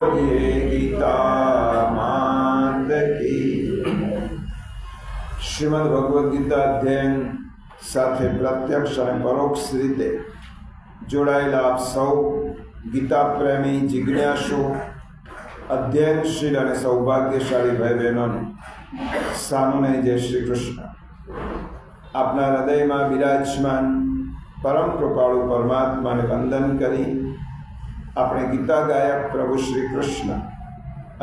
गीता मात की। શ્રીમદ ભગવદ્ ગીતા અધ્યયન સાથે પ્રત્યક્ષ અને પરોક્ષ રીતે જોડાયેલા આપ સૌ ગીતા પ્રેમી, જિજ્ઞાસુ, અધ્યયનશીલ અને સૌભાગ્યશાળી ભાઈ બહેનોને સાનુને જય શ્રી કૃષ્ણ. આપના હૃદયમાં બિરાજમાન પરમ કૃપાળુ પરમાત્માને વંદન કરી આપણે ગીતા ગાયક પ્રભુ શ્રી કૃષ્ણ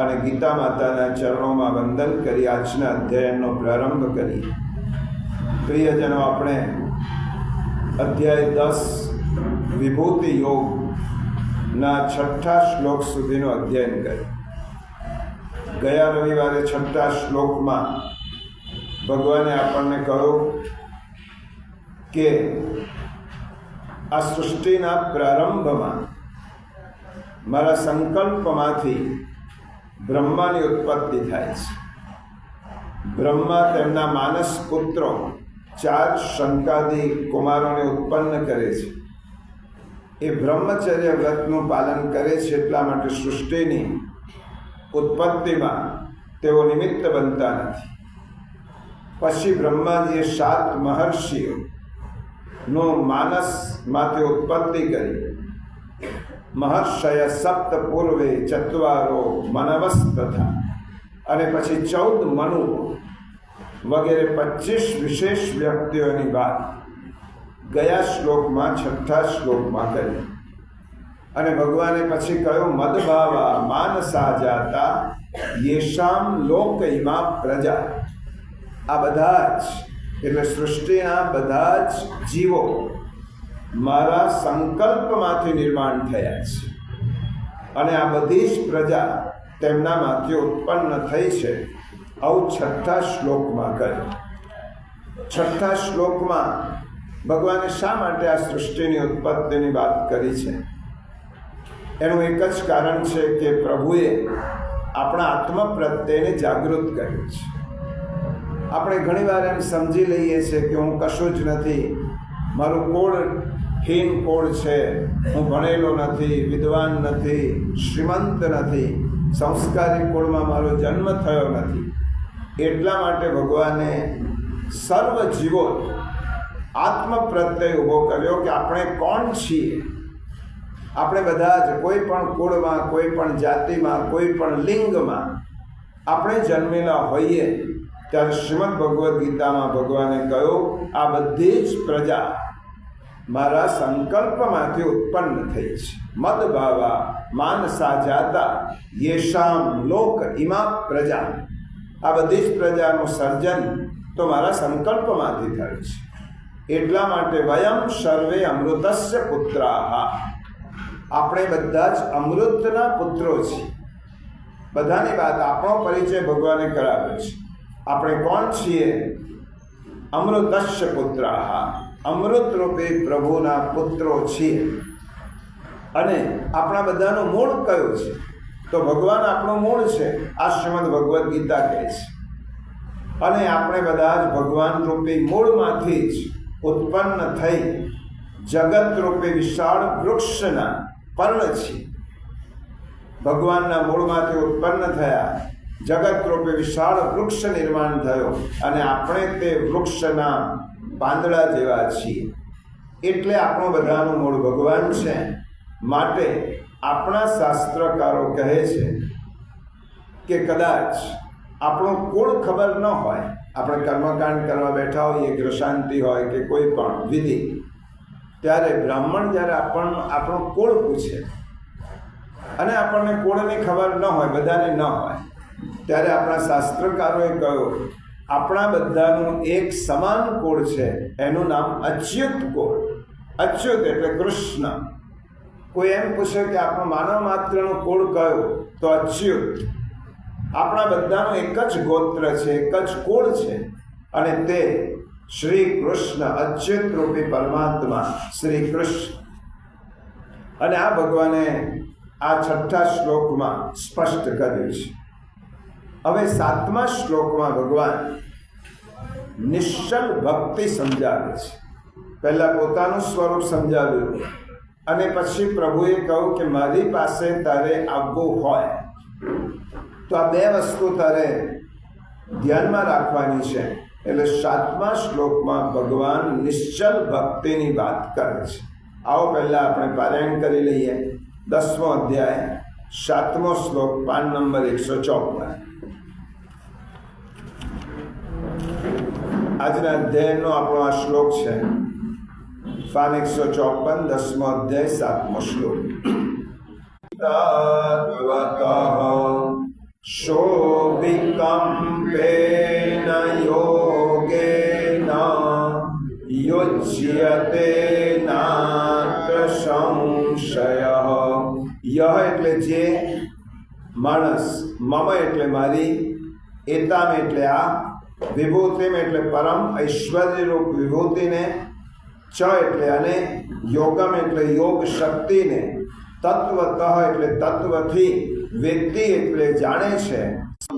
અને ગીતા માતાના ચરણોમાં વંદન કરી આજના અધ્યાયનો પ્રારંભ કરી. પ્રિયજનો, આપણે અધ્યાય 10 વિભૂતિ યોગના 6થા શ્લોક સુધીનો અધ્યયન કર્યો. ગયા રવિવારે 6થા શ્લોકમાં ભગવાને આપણને કહ્યું કે આ સૃષ્ટિના પ્રારંભમાં મારા સંકલ્પમાંથી બ્રહ્માની ઉત્પત્તિ થાય છે. બ્રહ્મા તેમના માનસ પુત્રો 4 શંકાદી કુમારોને ઉત્પન્ન કરે છે. એ બ્રહ્મચર્ય વ્રતનું પાલન કરે છે, એટલા માટે સૃષ્ટિની ઉત્પત્તિમાં તેઓ નિમિત્ત બનતા નથી. પછી બ્રહ્માજીએ 7 મહર્ષિઓનું માનસમાંથી ઉત્પત્તિ કરી. મહર્ષય સપ્ત પૂર્વે ચત્વારો મનવસ તથા, અને પછી 14 મનુઓ વગેરે 25 વિશેષ વ્યક્તિઓની વાત ગયા શ્લોકમાં 6થા શ્લોકમાં કરી. અને ભગવાને પછી કહ્યું, મદભાવા માનસા જાતા યેષામ લોક ઇમા પ્રજા. આ બધા જ એટલે સૃષ્ટિના બધા જ જીવો મારા સંકલ્પમાંથી નિર્માણ થયા છે, અને આ બધી જ પ્રજા તેમનામાંથી ઉત્પન્ન થઈ છે. આવું 6થા શ્લોકમાં કહ્યું. 6થા શ્લોકમાં ભગવાને શા માટે આ સૃષ્ટિની ઉત્પત્તિની વાત કરી છે? એનું એક જ કારણ છે કે પ્રભુએ આપણા આત્મા પ્રત્યેને જાગૃત કર્યું છે. આપણે ઘણીવાર એમ સમજી લઈએ છીએ કે હું કશું જ નથી, મારું કોળ હીન કોળ છે, હું ભણેલો નથી, વિદ્વાન નથી, શ્રીમંત નથી, સંસ્કારી કોળમાં મારો જન્મ થયો નથી. એટલા માટે ભગવાને સર્વ જીવો આત્મ પ્રત્યય ઊભો કર્યો કે આપણે કોણ છીએ. આપણે બધા જ કોઈ પણ કુળમાં, કોઈ પણ જાતિમાં, કોઈ પણ લિંગમાં આપણે જન્મેલા હોઈએ ત્યારે શ્રીમદ ભગવદ્ ગીતામાં ભગવાને કહ્યું, આ બધી જ પ્રજા મારા સંકલ્પમાંથી ઉત્પન્ન થઈ છે. મદ ભાવા માનસા જાતા યેષામ લોક ઇમા પ્રજા. આ બધી જ પ્રજાનું સર્જન તો મારા સંકલ્પમાંથી થયું છે. એટલા માટે વયમ સર્વે અમૃતસ્ય પુત્રાઃ. આપણે બધા જ અમૃતના પુત્રો છીએ. બધાની વાત, આપણો પરિચય ભગવાને કરાવ્યો છે. આપણે કોણ છીએ? અમૃતસ્ય પુત્રાઃ. અમૃત રૂપે પ્રભુના પુત્રો છીએ. અને આપણા બધાનું મૂળ કયું છે? તો ભગવાન આપણું મૂળ છે. આ શ્રીમદ ભગવદ્ ગીતા કહે છે. અને આપણે બધા જ ભગવાન રૂપી મૂળમાંથી જ ઉત્પન્ન થઈ જગત રૂપે વિશાળ વૃક્ષના પર્ણ છીએ. ભગવાનના મૂળમાંથી ઉત્પન્ન થયા, જગત રૂપે વિશાળ વૃક્ષ નિર્માણ થયો, અને આપણે તે વૃક્ષના પાંદડા જેવા છીએ. એટલે આપણું બધાનું મૂળ ભગવાન છે. માટે આપણા શાસ્ત્રકારો કહે છે કે કદાચ આપણું કુળ ખબર ન હોય, આપણે કર્મકાંડ કરવા બેઠા હોઈએ, ગ્રશાંતિ હોય કે કોઈ પણ વિધિ, ત્યારે બ્રાહ્મણ જ્યારે આપણું કુળ પૂછે અને આપણને કુળની ખબર ન હોય, બધાને ન હોય, ત્યારે આપણા શાસ્ત્રકારોએ કહ્યું, આપણા બધાનું એક સમાન કુળ છે. એનું નામ અચ્યુત કુળ. અચ્યુત એટલે કૃષ્ણ. કોઈ એમ પૂછે કે આપણું માનવ માત્રનું કુળ કયું? તો અચ્યુત. આપણા બધાનું એક જ ગોત્ર છે, એક જ કુળ છે, અને તે શ્રી કૃષ્ણ, અચ્યુત રૂપી પરમાત્મા શ્રી કૃષ્ણ. અને આ ભગવાને આ 6થા શ્લોકમાં સ્પષ્ટ કર્યું છે. હવે 7મા શ્લોકમાં ભગવાન નિશ્ચલ ભક્તિ સમજાવે છે. પહેલા પોતાનું સ્વરૂપ સમજાવ્યું, અને પછી પ્રભુએ કહ્યું કે મારી પાસે તારે આવવું હોય તો આ બે વસ્તુ તારે ધ્યાનમાં રાખવાની છે. એટલે 7મા શ્લોકમાં ભગવાન નિશ્ચલ ભક્તિની વાત કરે છે. આવો પહેલા આપણે પારાયણ કરી લઈએ. 10મો અધ્યાય 7મો શ્લોક, પાન નંબર 154. આજના અધ્યાયનો આપણો આ શ્લોક છે, પાન 154, 10મો અધ્યાય 7મો શ્લોક. શોભિકંપેન યોગેન યુજ્યતે નાત્ર સંશયઃ. યહ એટલે જે, માણસ, મમ એટલે મારી, એતામ એટલે આ, વિભૂતિમ એટલે પરમ ઐશ્વર્યરૂપ વિભૂતિને, ચ એટલે અને, યોગમ એટલે યોગ શક્તિને, તત્વતઃ એટલે તત્વથી, વેત્તિ એટલે જાણે છે,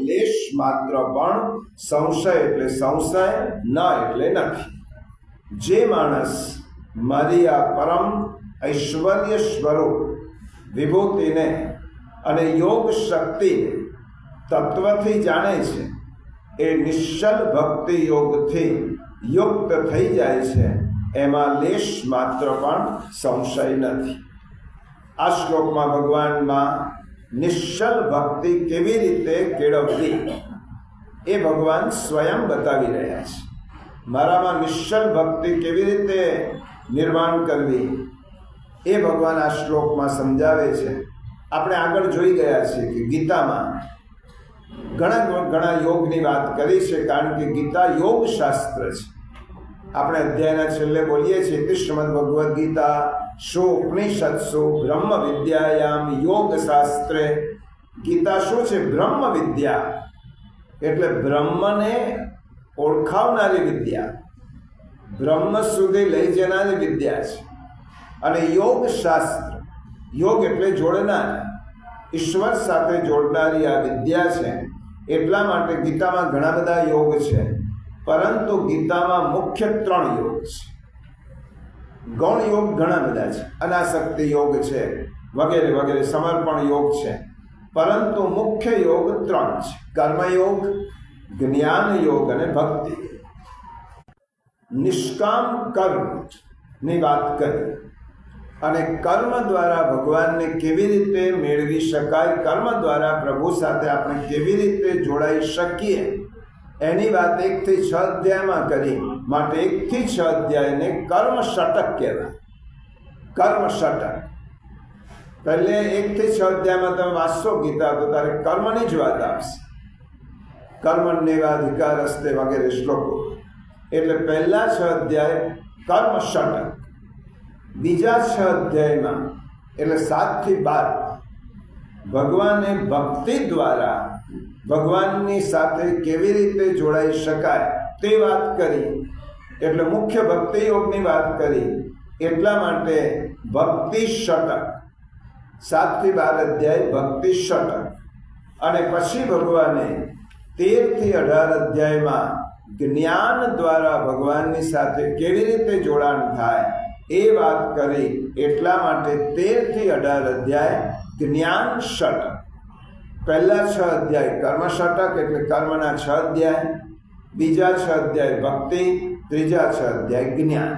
લેશ માત્ર પણ, સંશય એટલે સંશય, ન એટલે નથી. જે માણસ મારી આ પરમ ઐશ્વર્ય સ્વરૂપ વિભૂતિને અને યોગ શક્તિને તત્વથી જાણે છે, એ નિશ્ચલ ભક્તિ યોગથી યુક્ત થઈ જાય છે, એમાં લેશ માત્ર પણ સંશય નથી. આ શ્લોકમાં ભગવાનમાં નિશ્ચલ ભક્તિ કેવી રીતે કેળવવી એ ભગવાન સ્વયં બતાવી રહ્યા છે. મારામાં નિશ્ચલ ભક્તિ કેવી રીતે નિર્માણ કરવી એ ભગવાન આ શ્લોકમાં સમજાવે છે. આપણે આગળ જોઈ ગયા છીએ કે ગીતામાં ઘણા યોગની વાત કરી છે, કારણ કે ગીતા યોગ શાસ્ત્ર છે. આપણે અધ્યાયના છેલ્લે બોલીએ છીએ કે શ્રીમદ ભગવદ્ ગીતા ઉપનિષત્સુ બ્રહ્મ વિદ્યાયામ યોગ શાસ્ત્રે. ગીતા શું છે? બ્રહ્મ વિદ્યા, એટલે બ્રહ્મને ઓળખાવનારી વિદ્યા, બ્રહ્મ સુધી લઈ જનારી વિદ્યા છે. અને યોગ શાસ્ત્ર, યોગ એટલે જોડનાર, ઈશ્વર સાથે જોડનારી આ વિદ્યા છે. એટલા માટે ગીતામાં ઘણા બધા યોગ છે, પરંતુ ગીતામાં મુખ્ય 3 યોગ છે. ગૌણ યોગ ઘણા બધા છે, અનાસક્તિ યોગ છે, વગેરે વગેરે, સમર્પણ યોગ છે, પરંતુ મુખ્ય યોગ 3 છે: કર્મયોગ, જ્ઞાન યોગ અને ભક્તિ. નિષ્કામ કર્મની વાત કરી અને કર્મ દ્વારા ભગવાનને કેવી રીતે મેળવી શકાય, કર્મ દ્વારા પ્રભુ સાથે આપણે કેવી રીતે જોડાઈ શકીએ એની વાત 1 થી 6 અધ્યાયમાં કરી. માટે 1 થી 6 અધ્યાયને કર્મ ષટક કહેવાય. કર્મ ષટક. પહેલે 1 થી 6 અધ્યાયમાં તમે વાંચશો ગીતા તો તારે કર્મની જ વાત આવશે. કર્મણ્યેવાધિકારસ્તે વગેરે શ્લોકો. એટલે પહેલા 6 અધ્યાય કર્મ ષટક. બીજા 6 અધ્યાયમાં એટલે 7 થી 12 ભગવાને ભક્તિ દ્વારા ભગવાનની સાથે કેવી રીતે જોડાઈ શકાય તે વાત કરી. એટલે મુખ્ય ભક્તિ યોગની વાત કરી. એટલા માટે ભક્તિ ષટક, 7 થી 12 અધ્યાય ભક્તિ ષટક. અને પછી ભગવાને 13 થી 18 અધ્યાયમાં જ્ઞાન દ્વારા ભગવાનની સાથે કેવી રીતે જોડાણ થાય એ વાત કરી. એટલા માટે 13 થી 18 અધ્યાય જ્ઞાન ષટક. પહેલા 6 અધ્યાય કર્મ ષટક, એટલે કર્મના 6 અધ્યાય. બીજા 6 અધ્યાય ભક્તિ, ત્રીજા 6 અધ્યાય જ્ઞાન.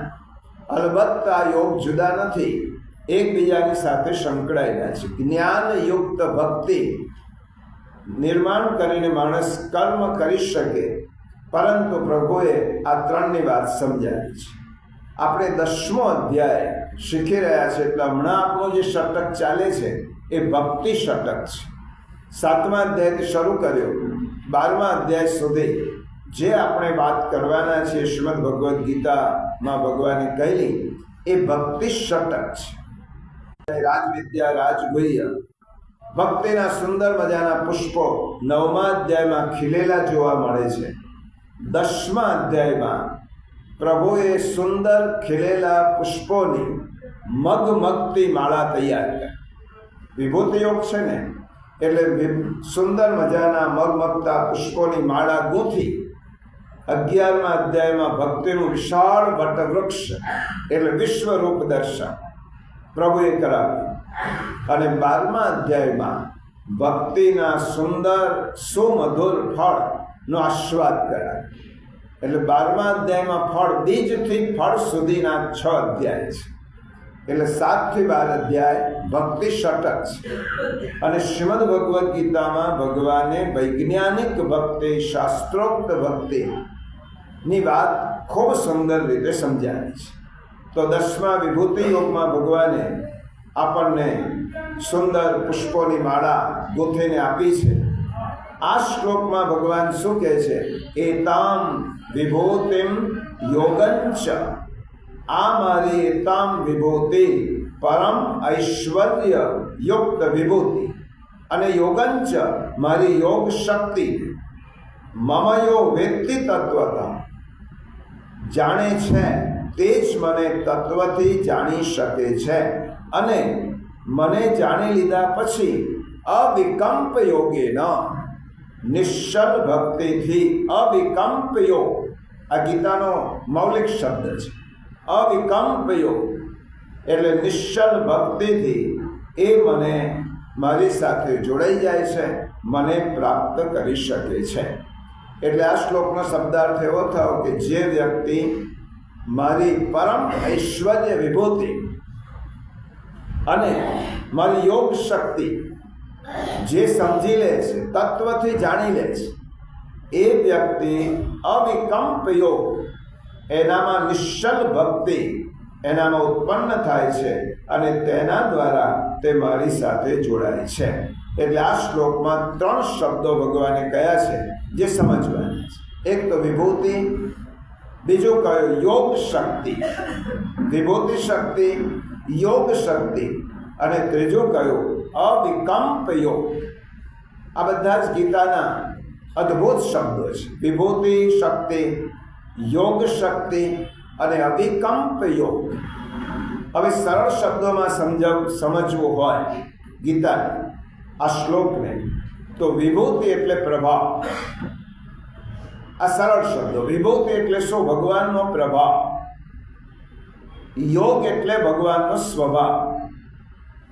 અલબત્ત આ યોગ જુદા નથી, એકબીજાની સાથે સંકળાયેલા છે. જ્ઞાનયુક્ત ભક્તિ નિર્માણ કરીને માણસ કર્મ કરી શકે, પરંતુ પ્રભુએ આ 3ની વાત સમજાવી છે. આપણે 10મો અધ્યાય શીખી રહ્યા છે, એટલે હમણાં આપણો જે ષટક ચાલે છે એ ભક્તિ ષટક છે. 7મા અધ્યાયથી શરૂ કર્યો, 12મા અધ્યાય સુધી જે આપણે વાત કરવાના છીએ શ્રીમદ ભગવદ્ ગીતામાં ભગવાને કહેલી એ ભક્તિ ષટક છે. રાજવિદ્યા, રાજગુહ્ય, ભક્તિના સુંદર મજાના પુષ્પો 9મા અધ્યાયમાં ખીલેલા જોવા મળે છે. 10મા અધ્યાયમાં પ્રભુએ સુંદર ખીલેલા પુષ્પોની મગમગતી માળા તૈયાર કરી. વિભૂતિ યોગ છે ને, એટલે સુંદર મજાના મગમગતા પુષ્પોની માળા ગૂંથી 11મા અધ્યાયમાં ભક્તિનું વિશાળ વટવૃક્ષ એટલે વિશ્વરૂપ દર્શન પ્રભુએ કરાવ્યું. અને 12મા અધ્યાયમાં ભક્તિના સુંદર સુમધુર ફળનો આસ્વાદ કરાય. એટલે 12મા અધ્યાયમાં ફળ, બીજથી ફળ સુધીના 6 અધ્યાય છે. એટલે 7 થી 12 અધ્યાય ભક્તિ ષટક છે. અને શ્રીમદ ભગવદ્ ગીતામાં ભગવાને વૈજ્ઞાનિક ભક્તિ, શાસ્ત્રોક્ત ભક્તિની વાત ખૂબ સુંદર રીતે સમજાવી છે. તો 10મા વિભૂતિ યોગમાં ભગવાને આપણને સુંદર પુષ્પોની માળા ગોથીને આપી છે. આ શ્લોકમાં ભગવાન શું કહે છે? એતામ વિભૂતિમ યોગંચ, આ મારી એતામ વિભૂતિ, પરમ ઐશ્વર્ય યુક્ત વિભૂતિ, અને યોગંચ મારી યોગ શક્તિ, મમયો વેત્તિ તત્વત, જાણે છે તે જ મને તત્વથી જાણી શકે છે. અને મને જાણી લીધા પછી અવિકલ્પ યોગેન, નિશ્ચલ ભક્તિથી, અવિકલ્પ યોગ, આ ગીતાનો મૌલિક શબ્દ છે. અવિકલ્પ યોગ એટલે નિશ્ચલ ભક્તિથી એ મને મારી સાથે જોડાઈ જાય છે, મને પ્રાપ્ત કરી શકે છે. એટલે આ શ્લોકનો શબ્દાર્થ એવો થયો કે જે વ્યક્તિ મારી પરમ ઐશ્વર્ય વિભૂતિ અને મારી યોગ શક્તિ જે સમજી લે છે, તત્વથી જાણી લે છે, એ વ્યક્તિ અવિકલ્પ યોગ, એનામાં નિશ્ચલ ભક્તિ એનામાં ઉત્પન્ન થાય છે અને તેના દ્વારા તે મારી સાથે જોડાય છે. એટલે આ શ્લોકમાં 3 શબ્દો ભગવાને કયા છે જે સમજવાના છે. એક તો વિભૂતિ, બીજું કયો યોગ શક્તિ, વિભૂતિ શક્તિ, યોગ શક્તિ, અને ત્રીજું કયું અવિકલ્પ યોગ. આ બધા જ ગીતાના અદ્ભુત શબ્દો છે. વિભૂતિ શક્તિ, યોગ શક્તિ અને અવિકલ્પ યોગ. હવે સરળ શબ્દોમાં સમજવું હોય ગીતાને, આ શ્લોકને, તો વિભૂતિ એટલે પ્રભાવ. આ સરળ શબ્દો. વિભૂતિ એટલે શું? ભગવાનનો પ્રભાવ. યોગ એટલે ભગવાનનો સ્વભાવ.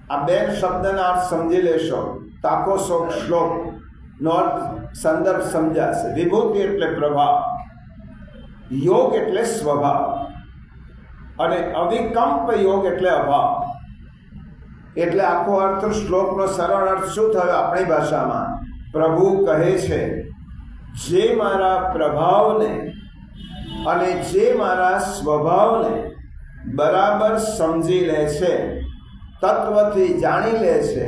આ 2 શબ્દના અર્થ સમજી લેશો તો આખો શ્લોકનો અર્થ સંદર્ભ સમજાશે. વિભૂતિ એટલે પ્રભાવ, યોગ એટલે સ્વભાવ, અને અવિકલ્પ યોગ એટલે અભાવ. એટલે આખો અર્થ, શ્લોકનો સરળ અર્થ શું થયો આપણી ભાષામાં? પ્રભુ કહે છે જે મારા પ્રભાવને અને જે મારા સ્વભાવને બરાબર સમજી લે છે, તત્વથી જાણી લે છે,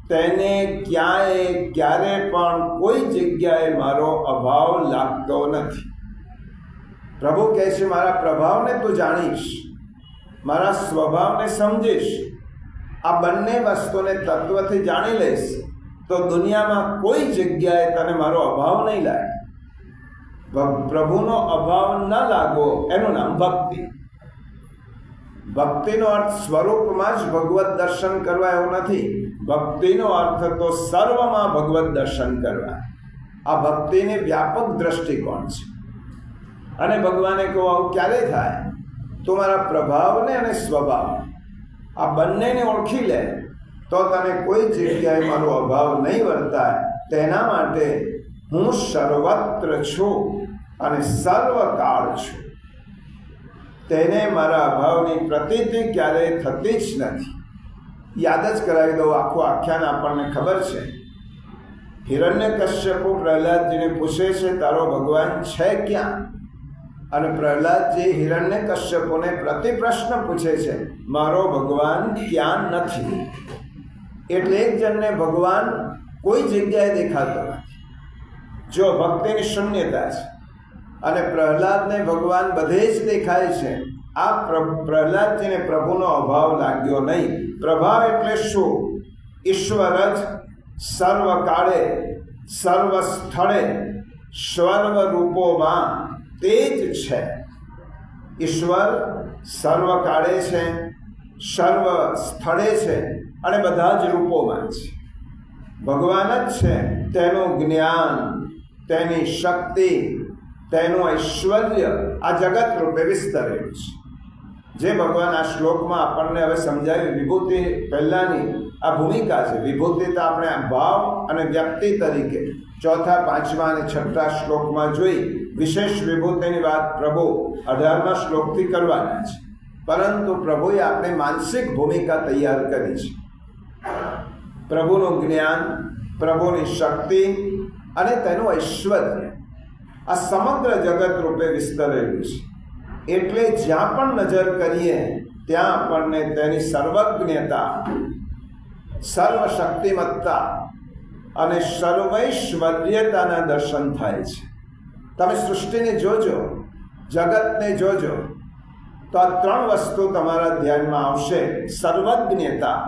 તેને ક્યારે પણ કોઈ જગ્યાએ મારો અભાવ લાગતો નથી. પ્રભુ કહે છે મારા પ્રભાવને તું જાણીશ, મારા સ્વભાવને સમજીશ, આ બંને વસ્તુને તત્વથી જાણી લઈશ, તો દુનિયામાં કોઈ જગ્યાએ તને મારો અભાવ નહીં લાગે. પ્રભુનો અભાવ ન લાગવો એનું નામ ભક્તિ. ભક્તિનો અર્થ સ્વરૂપમાં જ ભગવત દર્શન કરવા એવો નથી. ભક્તિનો અર્થ તો સર્વમાં ભગવત દર્શન કરવા. આ ભક્તિની વ્યાપક દ્રષ્ટિકોણ છે. અને ભગવાને કહું આવું ક્યારે થાય? તો મારા પ્રભાવને અને સ્વભાવ આ બંનેને ઓળખી લે તો તને કોઈ જગ્યાએ મારો અભાવ નહીં વર્તાય. તેના માટે હું સર્વત્ર છું અને સર્વકાળ છું. તેને મારા અભાવની પ્રતીતિ ક્યારેય થતી જ નથી. યાદ જ કરાવી દઉં, આખું આખ્યાન આપણને ખબર છે. હિરણ્યકશ્યપુ પ્રહલાદજીને પૂછે છે તારો ભગવાન છે ક્યાં? અને પ્રહલાદજી હિરણ્યકશ્યપુને પ્રતિપ્રશ્ન પૂછે છે મારો ભગવાન ક્યાં નથી. એટલે એક જણને ભગવાન કોઈ જગ્યાએ દેખાતો નથી. જો ભક્તિની શૂન્યતા છે. અને પ્રહલાદને ભગવાન બધે જ દેખાય છે. આ પ્રહલાદજીને પ્રભુનો અભાવ લાગ્યો નહીં. પ્રભાવ એટલે શું? ઈશ્વર જ સર્વકાળે, સર્વ સ્થળે, સર્વ રૂપોમાં તે જ છે. ઈશ્વર સર્વકાળે છે, સર્વ સ્થળે છે અને બધા જ રૂપોમાં છે. ભગવાન જ છે. તેનું જ્ઞાન, તેની શક્તિ, તેનું ઐશ્વર્ય આ જગત રૂપે વિસ્તરેલું છે. જે ભગવાન આ શ્લોકમાં આપણને હવે સમજાવી. વિભૂતિ પહેલાંની આ ભૂમિકા છે. વિભૂતિ તો આપણે ભાવ અને વ્યક્તિ તરીકે ચોથા, પાંચમા અને છઠ્ઠા શ્લોકમાં જોઈ. વિશેષ વિભૂતિની વાત પ્રભુ 18મા શ્લોકથી કરવાના છે. પરંતુ પ્રભુએ આપણે માનસિક ભૂમિકા તૈયાર કરી છે. પ્રભુનું જ્ઞાન, પ્રભુની શક્તિ અને તેનું ઐશ્વર્ય આ સમગ્ર જગત રૂપે વિસ્તરેલું છે. એટલે જ્યાં પણ નજર કરીએ ત્યાં આપણને તેની સર્વજ્ઞતા, સર્વશક્તિમત્તા અને સર્વૈશ્વર્યતાના દર્શન થાય છે. તમે સૃષ્ટિને જોજો, જગતને જોજો, તો આ ત્રણ વસ્તુ તમારા ધ્યાનમાં આવશે. સર્વજ્ઞતા,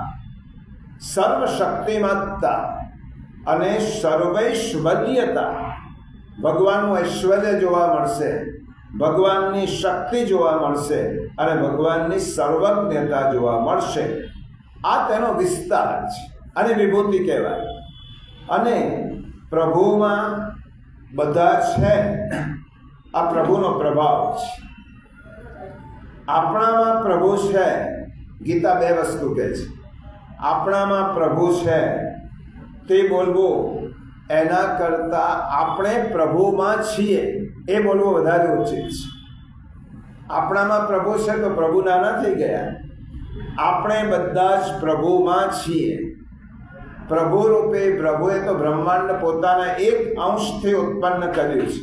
સર્વશક્તિમત્તા અને સર્વૈશ્વર્યતા. ભગવાનનું ઐશ્વર્ય જોવા મળશે, ભગવાનની શક્તિ જોવા મળશે અને ભગવાનની સર્વજ્ઞતા જોવા મળશે. આ તેનો વિસ્તાર છે અને વિભૂતિ કહેવાય. અને પ્રભુમાં બધા છે, આ પ્રભુનો પ્રભાવ છે. આપણામાં પ્રભુ છે. ગીતા 2 વસ્તુ કહે છે. આપણામાં પ્રભુ છે તે બોલવું, એના કરતાં આપણે પ્રભુમાં છીએ એ બોલવું વધારે ઉચિત છે. આપણામાં પ્રભુ છે તો પ્રભુ નાના થઈ ગયા. આપણે બધા જ પ્રભુમાં છીએ. પ્રભુ રૂપે પ્રભુએ તો બ્રહ્માંડ પોતાના એક અંશથી ઉત્પન્ન કર્યું છે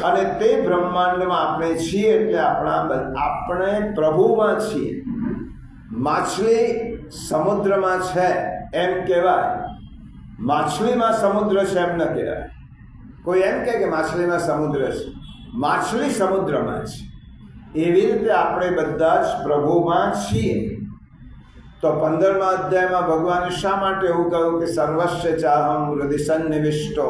અને તે બ્રહ્માંડમાં આપણે છીએ. એટલે આપણે પ્રભુમાં છીએ. માછલી સમુદ્રમાં છે એમ કહેવાય, માછલીમાં સમુદ્ર છે એમ ન કહેવાય. કોઈ એમ કહે કે માછલીમાં સમુદ્ર છે, માછલી સમુદ્રમાં છે. એવી રીતે આપણે બધા જ પ્રભુમાં છીએ. તો 15મા અધ્યાયમાં ભગવાને શા માટે એવું કહ્યું કે સર્વસ્ય ચાહમ હૃદય સન્નિવિષ્ટો,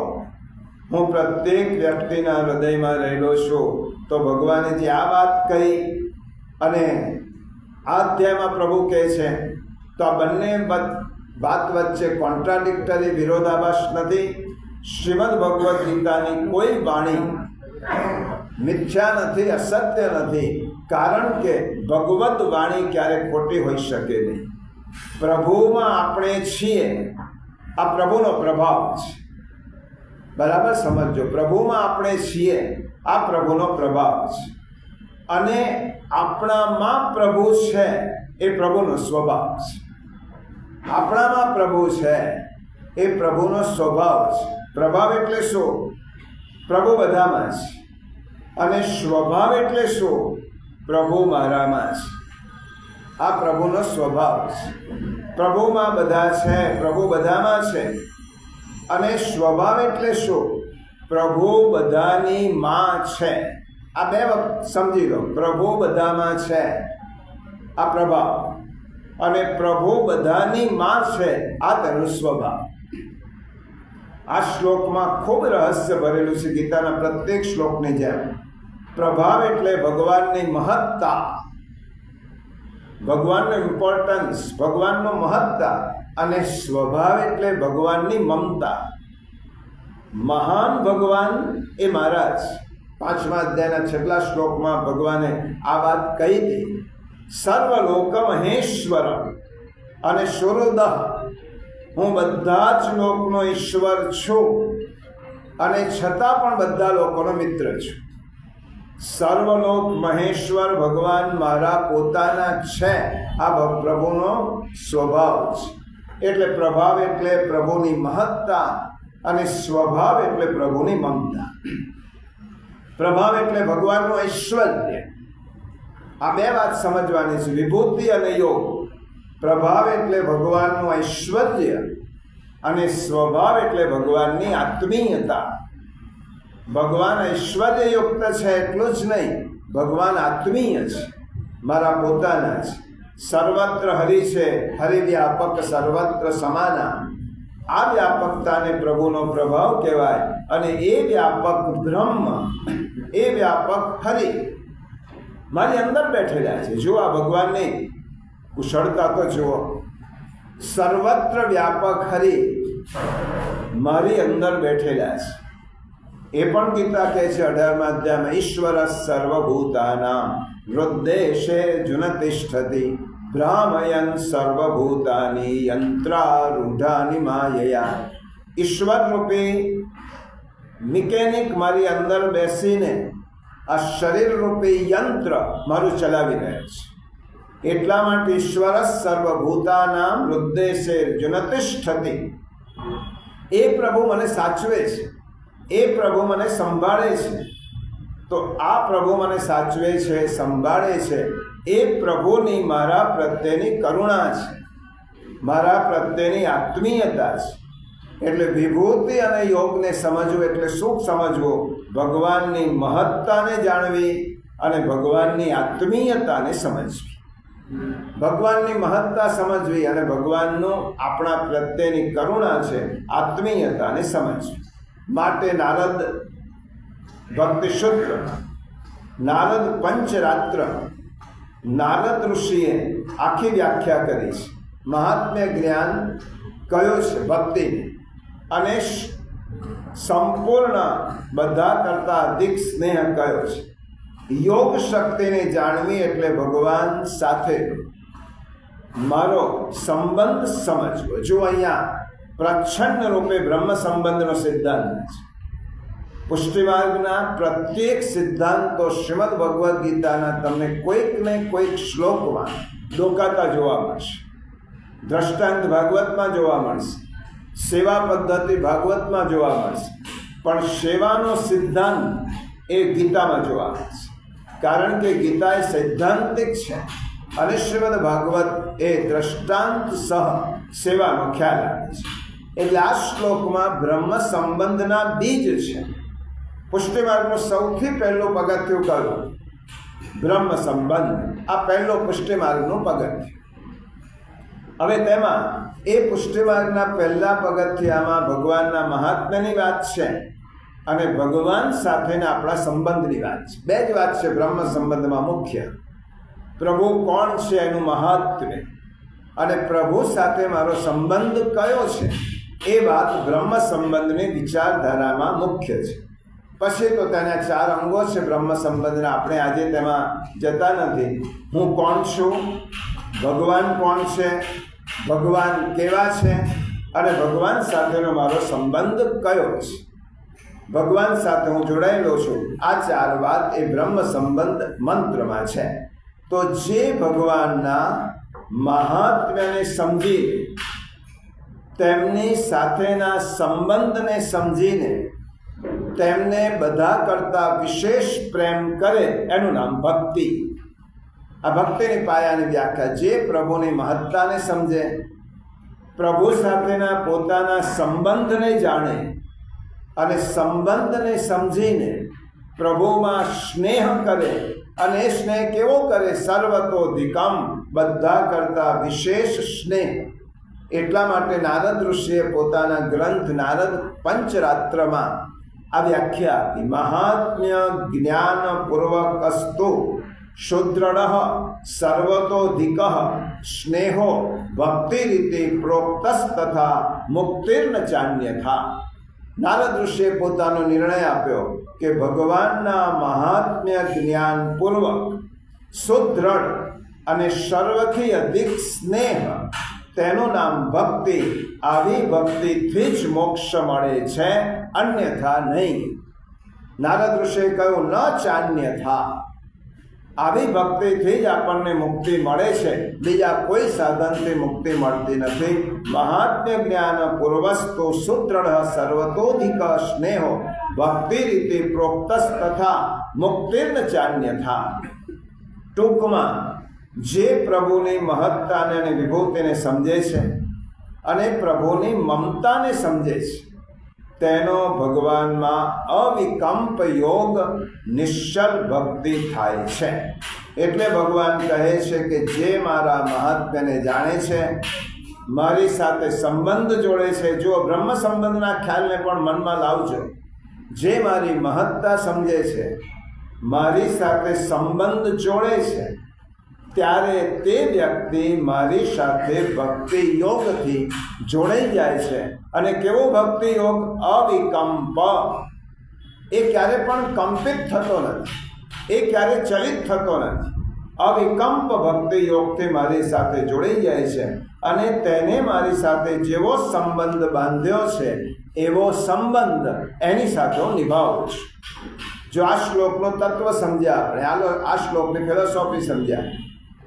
હું પ્રત્યેક વ્યક્તિના હૃદયમાં રહેલો છું. તો ભગવાને જે આ વાત કહી અને આ અધ્યાયમાં પ્રભુ કહે છે, તો આ બંને વાત વચ્ચે કોન્ટ્રાડિક્ટરી, વિરોધાભાસ નથી. શ્રીમદ ભગવદ્ ગીતાની કોઈ વાણી મિથ્યા નથી, અસત્ય નથી. કારણ કે ભગવદ્ વાણી ક્યારે ખોટી હોઈ શકે નહીં. પ્રભુમાં આપણે છીએ. આ પ્રભુનો પ્રભાવ છે. બરાબર સમજો. પ્રભુમાં આપણે છીએ, આ પ્રભુનો પ્રભાવ છે. અને આપણામાં પ્રભુ છે એ પ્રભુનો સ્વભાવ છે. આપણામાં પ્રભુ છે એ પ્રભુનો સ્વભાવ છે. પ્રભાવ એટલે શું? પ્રભુ બધામાં છે. અને સ્વભાવ એટલે શું? પ્રભુ મારામાં છે. આ પ્રભુનો સ્વભાવ છે. પ્રભુમાં બધા છે, પ્રભુ બધામાં છે. અને સ્વભાવ એટલે શું? પ્રભુ બધાની માં છે. આ 2 વખત સમજી લો. પ્રભુ બધામાં છે, આ પ્રભાવ. અને પ્રભુ બધાની માં છે, આ તેનો સ્વભાવ. આ શ્લોકમાં ખૂબ રહસ્ય ભરેલું છે. ગીતાના પ્રત્યેક શ્લોકની જેમ પ્રભાવ એટલે ભગવાનની મહત્તા, ભગવાનનું ઇમ્પોર્ટન્સ, ભગવાનનું મહત્તા. અને સ્વભાવ એટલે ભગવાનની મમતા. મહાન ભગવાન એ મારા જ. 5મા અધ્યાયના છેલ્લા શ્લોકમાં ભગવાને આ વાત કહી હતી. સર્વલોક મહેશ્વર અને સુહૃદ, હું બધા જ લોકનો ઈશ્વર છું અને છતાં પણ બધા લોકોનો મિત્ર છું. સર્વલોક મહેશ્વર ભગવાન મારા પોતાના છે. આ પ્રભુનો સ્વભાવ છે. એટલે પ્રભાવ એટલે પ્રભુની મહત્તા અને સ્વભાવ એટલે પ્રભુની મમતા. પ્રભાવ એટલે ભગવાનનું ઐશ્વર્ય. આ 2 વાત સમજવાની છે, વિભૂતિ અને યોગ. પ્રભાવ એટલે ભગવાનનું ઐશ્વર્ય અને સ્વભાવ એટલે ભગવાનની આત્મીયતા. ભગવાન ઐશ્વર્યયુક્ત છે એટલું જ નહીં, ભગવાન આત્મીય છે, મારા પોતાના છે. સર્વત્ર હરિ છે, હરિવ્યાપક સર્વત્ર સમાના. આ વ્યાપકતાને પ્રભુનો પ્રભાવ કહેવાય. અને એ વ્યાપક બ્રહ્મ, એ વ્યાપક હરિ મારી અંદર બેઠેલા છે. જો આ ભગવાનની કુશળતા તો જુઓ. સર્વત્ર વ્યાપક હરિ મારી અંદર બેઠેલા છે. એ પણ ગીતા કહે છે 18મા અધ્યાયમાં, ઈશ્વર સર્વભૂતાનાં હૃદ્દેશે જુનતિષ્ઠતિ ભ્રામયન સર્વભૂતાની યંત્રારૂઢાની માયયા. ઈશ્વર રૂપી મિકેનિક મારી અંદર બેસીને આ શરીર રૂપી યંત્ર મારું ચલાવી રહ્યો છે. એટલા માટે ઈશ્વર સર્વભૂતાનાં હૃદ્દેશે જુનતિષ્ઠતિ. એ પ્રભુ મને સાચવે છે, એ પ્રભુ મને સંભાળે છે. તો આ પ્રભુ મને સાચવે છે, સંભાળે છે, એ પ્રભુની મારા પ્રત્યેની કરુણા છે, મારા પ્રત્યેની આત્મીયતા છે. એટલે વિભૂતિ અને યોગને સમજવું એટલે શું સમજવું? ભગવાનની મહત્તાને જાણવી અને ભગવાનની આત્મીયતાને સમજવી. ભગવાનની મહત્તા સમજવી અને ભગવાનનું આપણા પ્રત્યેની કરુણા છે, આત્મીયતાને સમજવી. માટે નારદ ભક્તિ સૂત્ર, નારદ પંચરાત્ર, નારદ ઋષિએ આખી વ્યાખ્યા કરી છે. મહાત્મ્ય જ્ઞાન કયો છે? ભક્તિને. અને સંપૂર્ણ બધા કરતાં અધિક સ્નેહ કયો છે? યોગ શક્તિને જાણવી એટલે ભગવાન સાથે મારો સંબંધ સમજવો. જો અહીંયા પ્રચ્છન્ન રૂપે બ્રહ્મ સંબંધનો સિદ્ધાંત છે. પુષ્ટિમાર્ગના પ્રત્યેક સિદ્ધાંતો શ્રીમદ ભગવદ્ ગીતાના તમને કોઈક ને કોઈક શ્લોકમાં ડોકાતા જોવા મળશે. દ્રષ્ટાંત ભાગવતમાં જોવા મળશે, સેવા પદ્ધતિ ભાગવતમાં જોવા મળશે, પણ સેવાનો સિદ્ધાંત એ ગીતામાં જોવા મળશે. કારણ કે ગીતા એ સૈદ્ધાંતિક છે અને શ્રીમદ ભાગવત એ દ્રષ્ટાંત સહ સેવાનો ખ્યાલ આપે છે. એટલે આ શ્લોકમાં બ્રહ્મ સંબંધના બીજ છે. પુષ્ટિમાર્ગનું સૌથી પહેલું પગથિયું કયું? બ્રહ્મ સંબંધ. આ પહેલો પુષ્ટિમાર્ગનું પગથિયું. હવે તેમાં એ પુષ્ટિમાર્ગના પહેલા પગથિયામાં ભગવાનના મહાત્મ્યની વાત છે અને ભગવાન સાથેના આપણા સંબંધની વાત છે. બે જ વાત છે બ્રહ્મ સંબંધમાં મુખ્ય. પ્રભુ કોણ છે એનું મહાત્મ્ય અને પ્રભુ સાથે મારો સંબંધ કયો છે એ વાત બ્રહ્મ સંબંધની વિચારધારામાં મુખ્ય છે. પછી તો તેના 4 અંગો છે બ્રહ્મ સંબંધના. આપણે આજે તેમાં જતા નથી. હું કોણ છું, ભગવાન કોણ છે, ભગવાન કેવા છે અને ભગવાન સાથેનો મારો સંબંધ કયો છે, ભગવાન સાથે હું જોડાયેલો છું. આ 4 વાત એ બ્રહ્મ સંબંધ મંત્રમાં છે. તો જે ભગવાનના મહાત્મ્યને સમજી તેમની સાથેના સંબંધને સમજીને તેમને બધા કરતાં વિશેષ પ્રેમ કરે એનું નામ ભક્તિ. આ ભક્તિની પાયાની વ્યાખ્યા. જે પ્રભુની મહત્તાને સમજે, પ્રભુ સાથેના પોતાના સંબંધને જાણે અને સંબંધને સમજીને પ્રભુમાં સ્નેહ કરે. અને એ સ્નેહ કેવો કરે? સર્વતોધિકમ, બધા કરતાં વિશેષ સ્નેહ. એટલા માટે નારદ ઋષિએ પોતાના ગ્રંથ નારદ પંચરાત્રમાં આ વ્યાખ્યા આપી. મહાત્મ્ય જ્ઞાનપૂર્વકસ્તુ સુદૃઢ સર્વતોધિક સ્નેહો ભક્તિ રીતે પ્રોક્તસ્તથા મુક્તિર્ન ચાન્યથા. નારદ ઋષિએ પોતાનો નિર્ણય આપ્યો કે ભગવાનના મહાત્મ્ય જ્ઞાનપૂર્વક સુદૃઢ અને સર્વથી અધિક સ્નેહ, તેનું નામ ભક્તિ. આવી ભક્તિથી જ મોક્ષ મળે છે, અન્યથા નહીં. નારદ ઋષિએ કહ્યું ન ચાન્યથા. આવી ભક્તિથી જ આપણને મુક્તિ મળે છે, બીજા કોઈ સાધનથી મુક્તિ મળતી નથી. મહાત્મ્ય જ્ઞાન પૂર્વસ્તો સુદૃઢ સર્વતોધિક સ્નેહો ભક્તિ રીતે પ્રોક્તસ તથા મુક્તિર્ન ચાન્યથા. ટૂંકમાં જે પ્રભુની મહત્તાને અને વિભૂતિને સમજે છે અને પ્રભુની મમતાને સમજે છે તેનો ભગવાનમાં અવિકલ્પ યોગ નિશ્ચલ ભક્તિ થાય છે. એટલે ભગવાન કહે છે કે જે મારા મહાત્મ્યને જાણે છે, મારી સાથે સંબંધ જોડે છે. જો બ્રહ્મ સંબંધના ખ્યાલને પણ મનમાં લાવજો. જે મારી મહત્તા સમજે છે, મારી સાથે સંબંધ જોડે છે, ત્યારે તે વ્યક્તિ મારી સાથે ભક્તિ યોગથી જોડાઈ જાય છે. અને કેવો ભક્તિ યોગ? અવિકલ્પ. એ ક્યારે પણ કંપિત થતો નથી, એ ક્યારે ચલિત થતો નથી. અવિકંપ ભક્તિ યોગથી મારી સાથે જોડાઈ જાય છે અને તેને મારી સાથે જેવો સંબંધ બાંધ્યો છે એવો સંબંધ એની સાથે હું નિભાવું છું. જો આ શ્લોકનો તત્વ સમજ્યા આપણે, આ શ્લોકની ફિલોસોફી સમજ્યા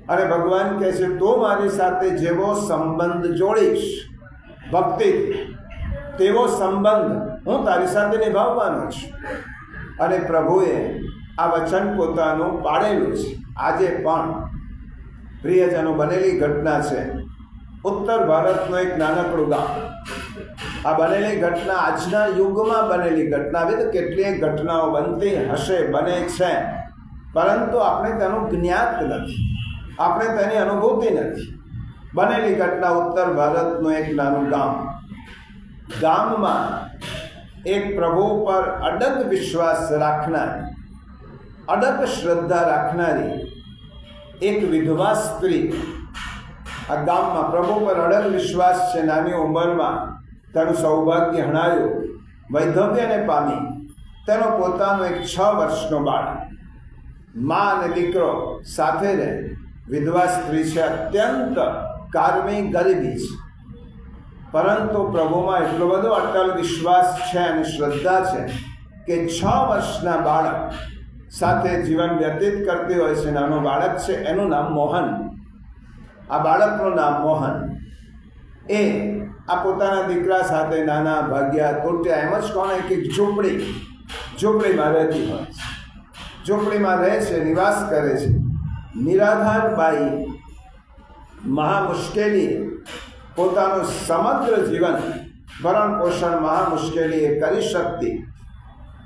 અને ભગવાન કહે છે તું મારી સાથે જેવો સંબંધ જોડીશ ભક્તિથી, તેવો સંબંધ હું તારી સાથે નિભાવવાનો છું. અને પ્રભુએ આ વચન પોતાનું પાળેલું છે. આજે પણ પ્રિયજનો બનેલી ઘટના છે. ઉત્તર ભારતનું એક નાનકડું ગામ. આ બનેલી ઘટના આજના યુગમાં બનેલી ઘટના, આવી તો કેટલીય ઘટનાઓ બનતી હશે, બને છે, પરંતુ આપણે તેનું જ્ઞાત નથી, આપણે તેની અનુભૂતિ નથી. બનેલી ઘટના ઉત્તર ભારતનું એક નાનું ગામ. ગામમાં એક પ્રભુ પર અડગ વિશ્વાસ રાખનારી, અડગ શ્રદ્ધા રાખનારી એક વિધવા સ્ત્રી આ ગામમાં પ્રભુ પર અડગ વિશ્વાસ છે. નાની ઉંમરમાં તેનું સૌભાગ્ય હણાયું, વૈધવ્યને પામી. તેનો પોતાનો એક 6 વર્ષનો બાળક, મા અને દીકરો સાથે રહે. વિધવા સ્ત્રી છે, અત્યંત કારમી ગરીબી છે, પરંતુ પ્રભુમાં એટલો બધો અટલ વિશ્વાસ છે અને શ્રદ્ધા છે કે 6 વર્ષના બાળક સાથે જીવન વ્યતીત કરતી હોય છે. નાનું બાળક છે, એનું નામ મોહન. આ બાળકનું નામ મોહન. એ આ પોતાના દીકરા સાથે નાના ભાગ્યા તૂટ્યા એમ જ કોને કે ઝૂંપડીમાં રહેતી હોય છે. ઝૂંપડીમાં રહે છે, નિવાસ કરે છે. નિરાધાર બાઈ મહા મુશ્કેલી પોતાનું સમગ્ર જીવન ભરણ પોષણ મહા મુશ્કેલીએ કરી શકતી.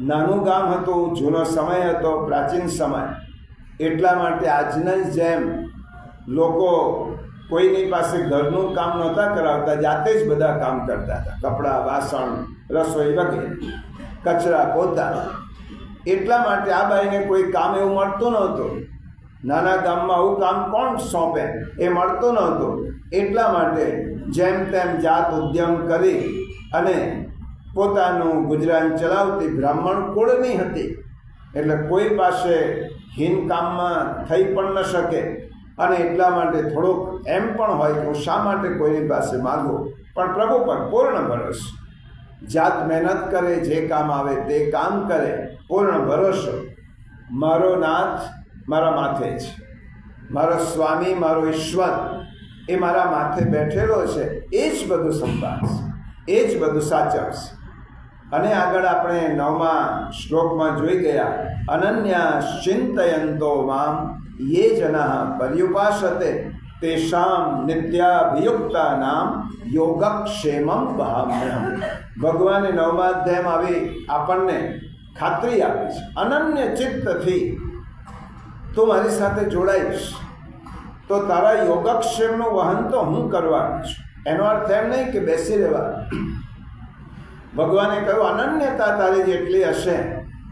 નાનું ગામ હતું, જૂનો સમય હતો, પ્રાચીન સમય. એટલા માટે આજની જેમ લોકો કોઈની પાસે ઘરનું કામ નહોતા કરાવતા, જાતે જ બધા કામ કરતા હતા. કપડાં, વાસણ, રસોઈ વગેરે, કચરા, પોતા. એટલા માટે આ બાઈને કોઈ કામ એવું મળતું નહોતું. નાના ગામમાં આવું કામ કોણ સોંપે, એ મળતું નહોતું. એટલા માટે જેમ તેમ જાત ઉદ્યમ કરી અને પોતાનું ગુજરાન ચલાવતી. બ્રાહ્મણ કુળની હતી, એટલે કોઈ પાસે હીન કામમાં થઈ પણ ન શકે. અને એટલા માટે થોડોક એમ પણ હોય કે હું શા માટે કોઈની પાસે માગું, પણ પ્રભુ પર પૂર્ણ ભરોસો. જાત મહેનત કરે, જે કામ આવે તે કામ કરે, પૂર્ણ ભરોસો. મારો નાથ મારા માથે છે, મારો સ્વામી, મારો ઈશ્વર એ મારા માથે બેઠેલો છે. એ જ બધું સંભાળશે, એ જ બધું સાચવશે. અને આગળ આપણે 9મા શ્લોકમાં જોઈ ગયા, અનન્યા ચિંતયંતો મામ યે જનાઃ પર્યુપાસતે તેષાં નિત્યાભિયુક્તા નામ યોગક્ષેમં વહામ્યહમ. ભગવાને 9મા અધ્યાયમાં આવી આપણને ખાતરી આપી છે, અનન્ય ચિત્તથી તું મારી સાથે જોડાઈશ તો તારા યોગક્ષેમનું વહન તો હું કરવાનું છું. એનો અર્થ એમ નહીં કે બેસી રહેવાનું. ભગવાને કહ્યું અનન્યતા તારી જેટલી હશે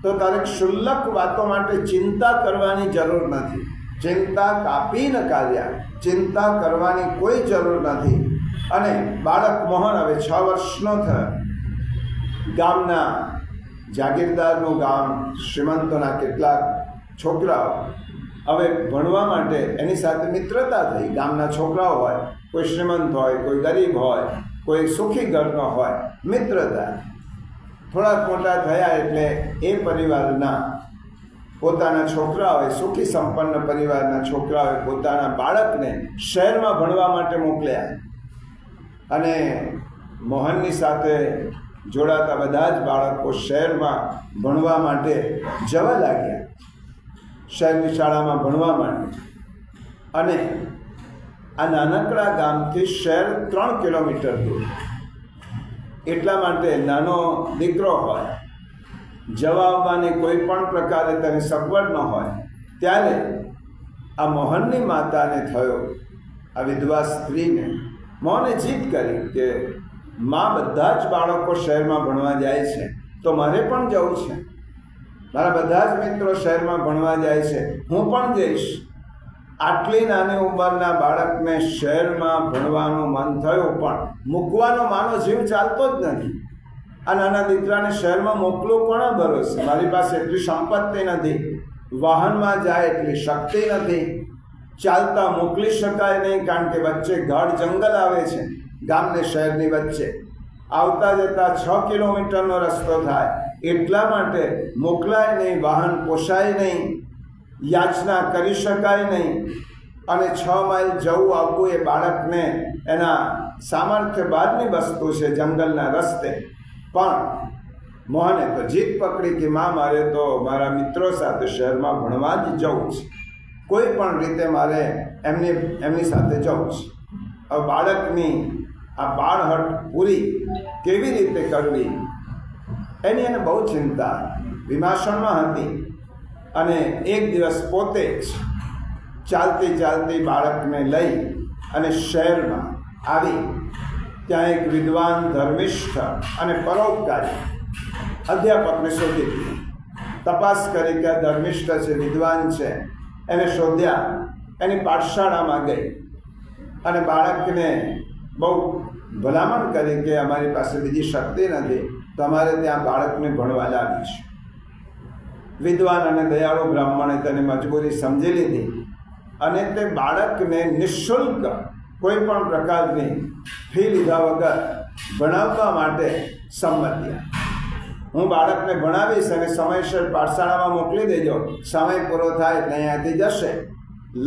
તો તારે ક્ષુલ્લક વાતો માટે ચિંતા કરવાની જરૂર નથી. ચિંતા કાપી ન કાઢ્યા, ચિંતા કરવાની કોઈ જરૂર નથી. અને બાળક મોહન હવે 6 વર્ષનો થયો. ગામના જાગીરદારનું ગામ, શ્રીમંતોના કેટલાક છોકરાઓ હવે ભણવા માટે એની સાથે મિત્રતા થઈ. ગામના છોકરાઓ હોય, કોઈ શ્રીમંત હોય, કોઈ ગરીબ હોય, કોઈ સુખી ઘરનો હોય, મિત્રતા. થોડાક મોટા થયા એટલે એ પરિવારના પોતાના છોકરાઓએ, સુખી સંપન્ન પરિવારના છોકરાઓએ પોતાના બાળકને શહેરમાં ભણવા માટે મોકલ્યા. અને મોહનની સાથે જોડાતા બધા જ બાળકો શહેરમાં ભણવા માટે જવા લાગ્યા, શહેરની શાળામાં ભણવા માટે. અને આ નાનકડા ગામથી શહેર 3 કિલોમીટર દૂર. એટલા માટે નાનો દીકરો હોય, જવા આવવાની કોઈ પણ પ્રકારે તેની સગવડ ન હોય, ત્યારે આ મોહનની માતાને થયો, આ વિધવા સ્ત્રીને, મોહને જીદ કરી કે માં બધા જ બાળકો શહેરમાં ભણવા જાય છે તો મારે પણ જવું છે. મારા બધા જ મિત્રો શહેરમાં ભણવા જાય છે, હું પણ જઈશ. આટલી નાની ઉંમરના બાળકને શહેરમાં ભણવાનું મન થયું, પણ મૂકવાનો માનો જીવ ચાલતો જ નથી. આ નાના દીકરાને શહેરમાં મોકલું કોના ભરોસે? મારી પાસે એટલી સંપત્તિ નથી, વાહનમાં જાય એટલી શક્તિ નથી, ચાલતા મોકલી શકાય નહીં, કારણ કે વચ્ચે ગાઢ જંગલ આવે છે, ગામને શહેરની વચ્ચે આવતા જતા 6 કિલોમીટરનો રસ્તો થાય, એટલા માટે મોકલાય નહીં, વાહન પોસાય નહીં, યાચના કરી શકાય નહીં, અને 6 માઇલ જવું આવવું એ બાળકને એના સામર્થ્ય બહારની વસ્તુ છે, જંગલના રસ્તે. પણ મોહને તો જીદ પકડી કે મારે તો મારા મિત્રો સાથે શહેરમાં ભણવા જ જવું છે, કોઈ પણ રીતે મારે એમની સાથે જવું છે. હવે બાળકની આ બાળહટ પૂરી કેવી રીતે કરવી એની એને બહુ ચિંતા વિમાસણમાં હતી. અને એક દિવસ પોતે જ ચાલતી ચાલતી બાળકને લઈ અને શહેરમાં આવી. ત્યાં એક વિદ્વાન, ધર્મિષ્ઠ અને પરોપકારી અધ્યાપકને શોધી દીધો. તપાસ કરી કે આ ધર્મિષ્ઠ છે, વિદ્વાન છે, એને શોધ્યા, એની પાઠશાળામાં ગઈ અને બાળકને બહુ ભલામણ કરી કે અમારી પાસે બીજી શક્તિ નથી, તમારે ત્યાં બાળકને ભણવા લાવી છે. વિદ્વાન અને દયાળુ બ્રાહ્મણે તેની મજબૂરી સમજી લીધી અને તે બાળકને નિઃશુલ્ક કોઈ પણ પ્રકારની ફી લીધા વગર ભણાવવા માટે સંમત્યા. હું બાળકને ભણાવીશ અને સમયસર પાઠશાળામાં મોકલી દેજો, સમય પૂરો થાય એટલે અહીંયાથી જશે.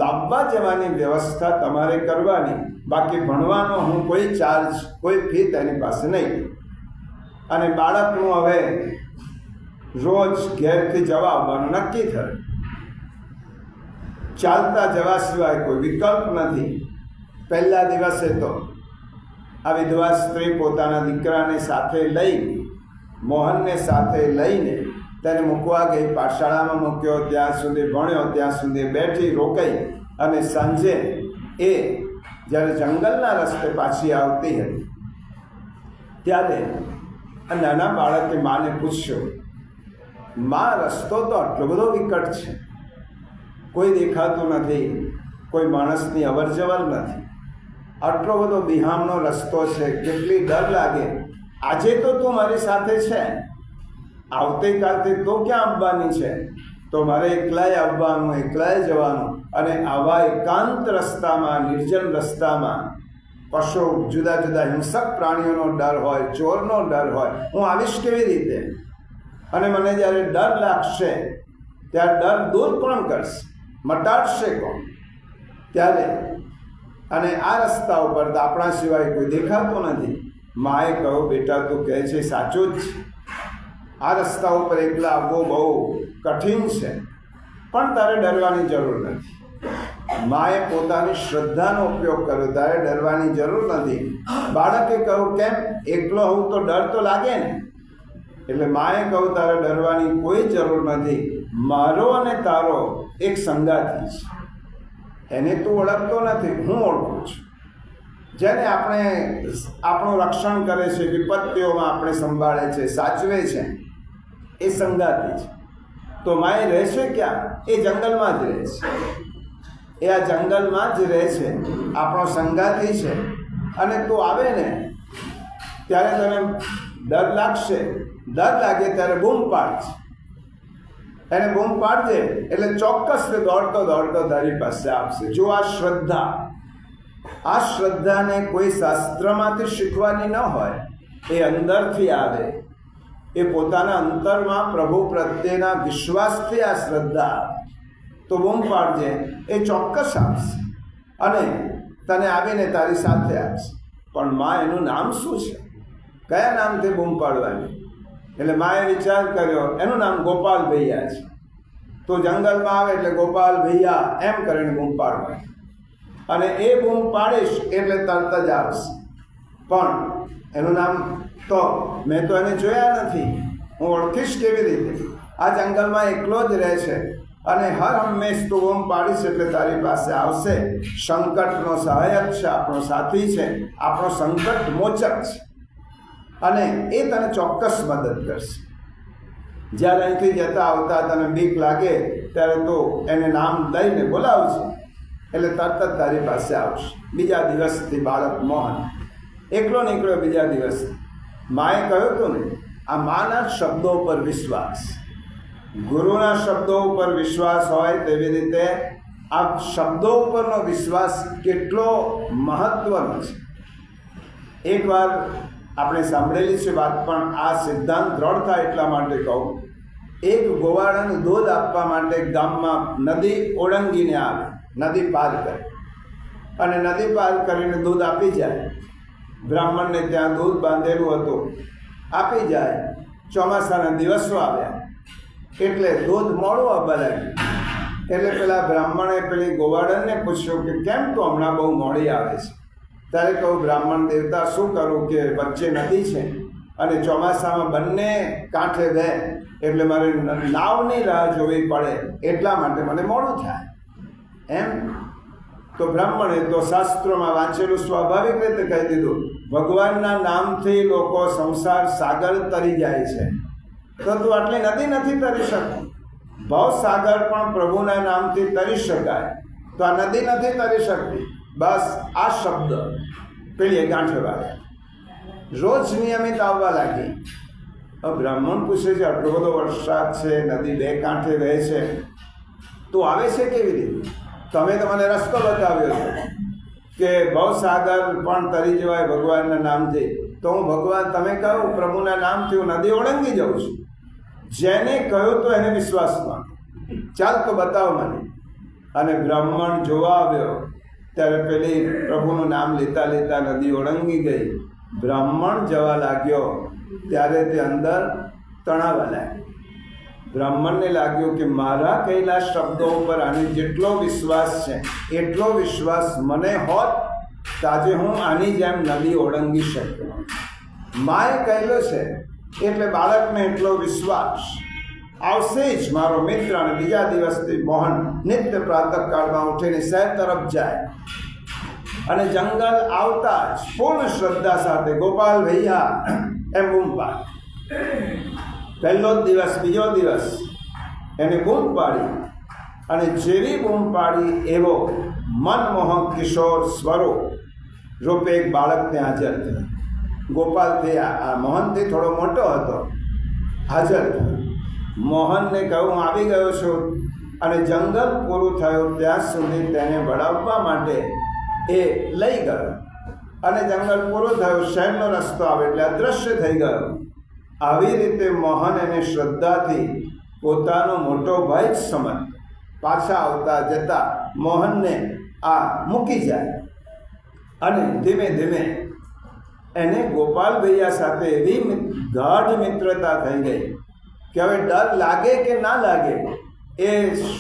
લાવવા જવાની વ્યવસ્થા તમારે કરવાની, બાકી ભણવાનો હું કોઈ ચાર્જ, કોઈ ફી તેની પાસે નહીં. અને બાળકનું હવે રોજ ઘેરથી જવા આવવાનું નક્કી થયું. ચાલતા જવા સિવાય કોઈ વિકલ્પ નથી. પહેલા દિવસે તો આ વિધવા સ્ત્રી પોતાના દીકરાને સાથે લઈ, મોહનને સાથે લઈને તેને મૂકવા ગઈ. પાઠશાળામાં મૂક્યો, ત્યાં સુધી ભણ્યો, ત્યાં સુધી બેઠી રોકાઈ. અને સાંજે એ જ્યારે જંગલના રસ્તે પાછી આવતી હતી ત્યારે આ નાના બાળકે માને પૂછ્યું, માં, રસ્તો તો આટલો બધો વિકટ છે, કોઈ દેખાતું નથી, કોઈ માણસની અવરજવર નથી, આટલો બધો બિહામનો રસ્તો છે, કેટલી ડર લાગે. આજે તો તું મારી સાથે છે, આવતીકાલથી તો ક્યાં આવવાની છે? તો મારે એકલાય આવવાનું, એકલાય જવાનું. અને આવા એકાંત રસ્તામાં, નિર્જન રસ્તામાં પશુ, જુદા જુદા હિંસક પ્રાણીઓનો ડર હોય, ચોરનો ડર હોય, હું આવીશ કેવી રીતે? અને મને જ્યારે ડર લાગશે ત્યારે ડર દૂર કોણ કરશે, મટાડશે કોણ? ત્યારે અને આ રસ્તા ઉપર તો આપણા સિવાય કોઈ દેખાતું નથી. માએ કહ્યું, બેટા તું કહે છે સાચું જ છે, આ રસ્તા ઉપર એકલા આવવું બહુ કઠિન છે, પણ તારે ડરવાની જરૂર નથી. માએ પોતાની શ્રદ્ધાનો ઉપયોગ કર્યો, તારે ડરવાની જરૂર નથી. બાળકે કહ્યું, કેમ? એકલો હોઉં તો ડર તો લાગે ને. એટલે માએ કહ્યું, તારે ડરવાની કોઈ જરૂર નથી, મારો અને તારો એક સંગાથી છે, એને તું ઓળખતો નથી, હું ઓળખું છું. જેને આપણું રક્ષણ કરે છે, વિપત્તિઓમાં આપણે સંભાળે છે, સાચવે છે, એ સંગાતી છે. તો માએ રહેશે ક્યાં? એ જંગલમાં જ રહે છે, એ આ જંગલમાં જ રહે છે, આપણો સંગાતી છે. અને તું આવે ને ત્યારે તને ડર લાગશે, ડર લાગે ત્યારે બૂમ પાડશે. એને બૂમ પાડજે એટલે ચોક્કસ તે દોડતો દોડતો તારી પાસે આવશે. જો આ શ્રદ્ધાને કોઈ શાસ્ત્રમાંથી શીખવાની ન હોય, એ અંદરથી આવે, એ પોતાના અંતરમાં પ્રભુ પ્રત્યેના વિશ્વાસથી આ શ્રદ્ધા આવે. તો બૂમ પાડજે, એ ચોક્કસ આવશે અને તને આવીને તારી સાથે આવશે. પણ માં, એનું નામ શું છે? કયા નામથી બૂમ પાડવાની? એટલે માએ વિચાર કર્યો, એનું નામ ગોપાલ ભૈયા છે. તો જંગલમાં આવે એટલે ગોપાલ ભૈયા એમ કરીને બૂમ પાડવાની. અને એ બૂમ પાડીશ એટલે તરત જ આવશે. પણ એનું નામ તો મેં તો એને જોયા નથી, હું ઓળખીશ કેવી રીતે? આ જંગલમાં એકલો જ રહે છે અને હર હંમેશ તું બૂમ પાડીશ એટલે તારી પાસે આવશે. સંકટનો સહાયક છે, આપણો સાથી છે, આપણો સંકટ મોચક છે, અને એ તને ચોક્કસ મદદ કરશે. જ્યારે અહીંથી જતા આવતા તને બીક લાગે ત્યારે તો એને નામ લઈને બોલાવશે એટલે તરત જ તારી પાસે આવશે. બીજા દિવસથી બાળક મોહન એકલો નીકળ્યો. બીજા દિવસ માએ કહ્યું હતું ને આ માના શબ્દો પર વિશ્વાસ, ગુરુના શબ્દો ઉપર વિશ્વાસ હોય તેવી રીતે આ શબ્દો ઉપરનો વિશ્વાસ કેટલો મહત્વનો છે. એકવાર આપણે સાંભળેલી છે વાત, પણ આ સિદ્ધાંત દ્રઢ થાય એટલા માટે કહું. એક ગોવાળાનું દૂધ આપવા માટે ગામમાં નદી ઓળંગીને આવે, નદી પાર કરે અને નદી પાર કરીને દૂધ આપી જાય. બ્રાહ્મણને ત્યાં દૂધ બાંધેલું હતું, આપી જાય. ચોમાસાના દિવસો આવ્યા એટલે દૂધ મોડું આવવા લાગ્યું. એટલે પેલા બ્રાહ્મણે પેલી ગોવાળનને પૂછ્યું કે કેમ તો હમણાં બહુ મોડી આવે છે? ત્યારે કહું, બ્રાહ્મણ દેવતા શું કરું કે વચ્ચે નદી છે અને ચોમાસામાં બંને કાંઠે રહે એટલે મારે નાવની રાહ જોવી પડે, એટલા માટે મને મોડું થાય એમ. તો બ્રાહ્મણે તો શાસ્ત્રોમાં વાંચેલું સ્વાભાવિક રીતે કહી દીધું, ભગવાનના નામથી લોકો સંસાર સાગર તરી જાય છે, તો તું આટલી નદી નથી તરી શકતી. ભવસાગર પણ પ્રભુના નામથી તરી શકાય, તો આ નદી નથી તરી શકતી. બસ આ શબ્દ પેલી ગાંઠે વાળ્યા, રોજ નિયમિત આવવા લાગી. બ્રાહ્મણ પૂછે છે, આટલો બધો વરસાદ છે, નદી બે કાંઠે રહે છે, તો આવે છે કેવી રીતે? તમે તો મને રસ્તો બતાવ્યો છે કે ભવસાગર પણ તરી જવાય ભગવાનના નામથી. તો હું ભગવાન, તમે કહો પ્રભુના નામથી હું નદી ઓળંગી જાઉં છું. જેને કહ્યું તો એને વિશ્વાસમાં, ચાલ તો બતાવ મને. અને બ્રાહ્મણ જોવા આવ્યો ત્યારે પેલી પ્રભુનું નામ લેતા લેતા નદી ઓળંગી ગઈ. બ્રાહ્મણ જવા લાગ્યો ત્યારે તે અંદર તણાવા લાગ્યો. બ્રાહ્મણને લાગ્યું કે મારા કહેલા શબ્દો ઉપર આની જેટલો વિશ્વાસ છે એટલો વિશ્વાસ મને હોત તો આજે હું આની જેમ નદી ઓળંગી શકતો. માએ કહેલો છે એટલે બાળકને એટલો વિશ્વાસ આવશે જ. મારો મિત્ર અને બીજા દિવસથી મોહન નિત્ય પ્રાતઃકાળમાં ઉઠીને શહેર તરફ જાય અને જંગલ આવતા જ પૂર્ણ શ્રદ્ધા સાથે ગોપાલ ભૈયા એમ બૂમ પાડે. પહેલો જ દિવસ, બીજો દિવસ એને બૂમ પાડી અને જેવી બૂમ પાડી એવો મનમોહક કિશોર સ્વરૂપ રૂપે એક બાળક ત્યાં હાજર થયો. ગોપાલથી આ મોહનથી થોડો મોટો હતો, હાજર થયો. મોહનને કહ્યું, હું આવી ગયો છું. અને જંગલ પૂરું થયું ત્યાં સુધી તેને વળાવવા માટે એ લઈ ગયો અને જંગલ પૂરું થયું, શહેરનો રસ્તો આવે એટલે અદૃશ્ય થઈ ગયો. આવી રીતે મોહન એને શ્રદ્ધાથી પોતાનો મોટો ભાઈ જ સમજ. પાછા આવતા જતા મોહનને આ મૂકી જાય અને ધીમે ધીમે એને ગોપાલ ભૈયા સાથે એવી ગાઢ મિત્રતા થઈ ગઈ કે હવે ડર લાગે કે ના લાગે એ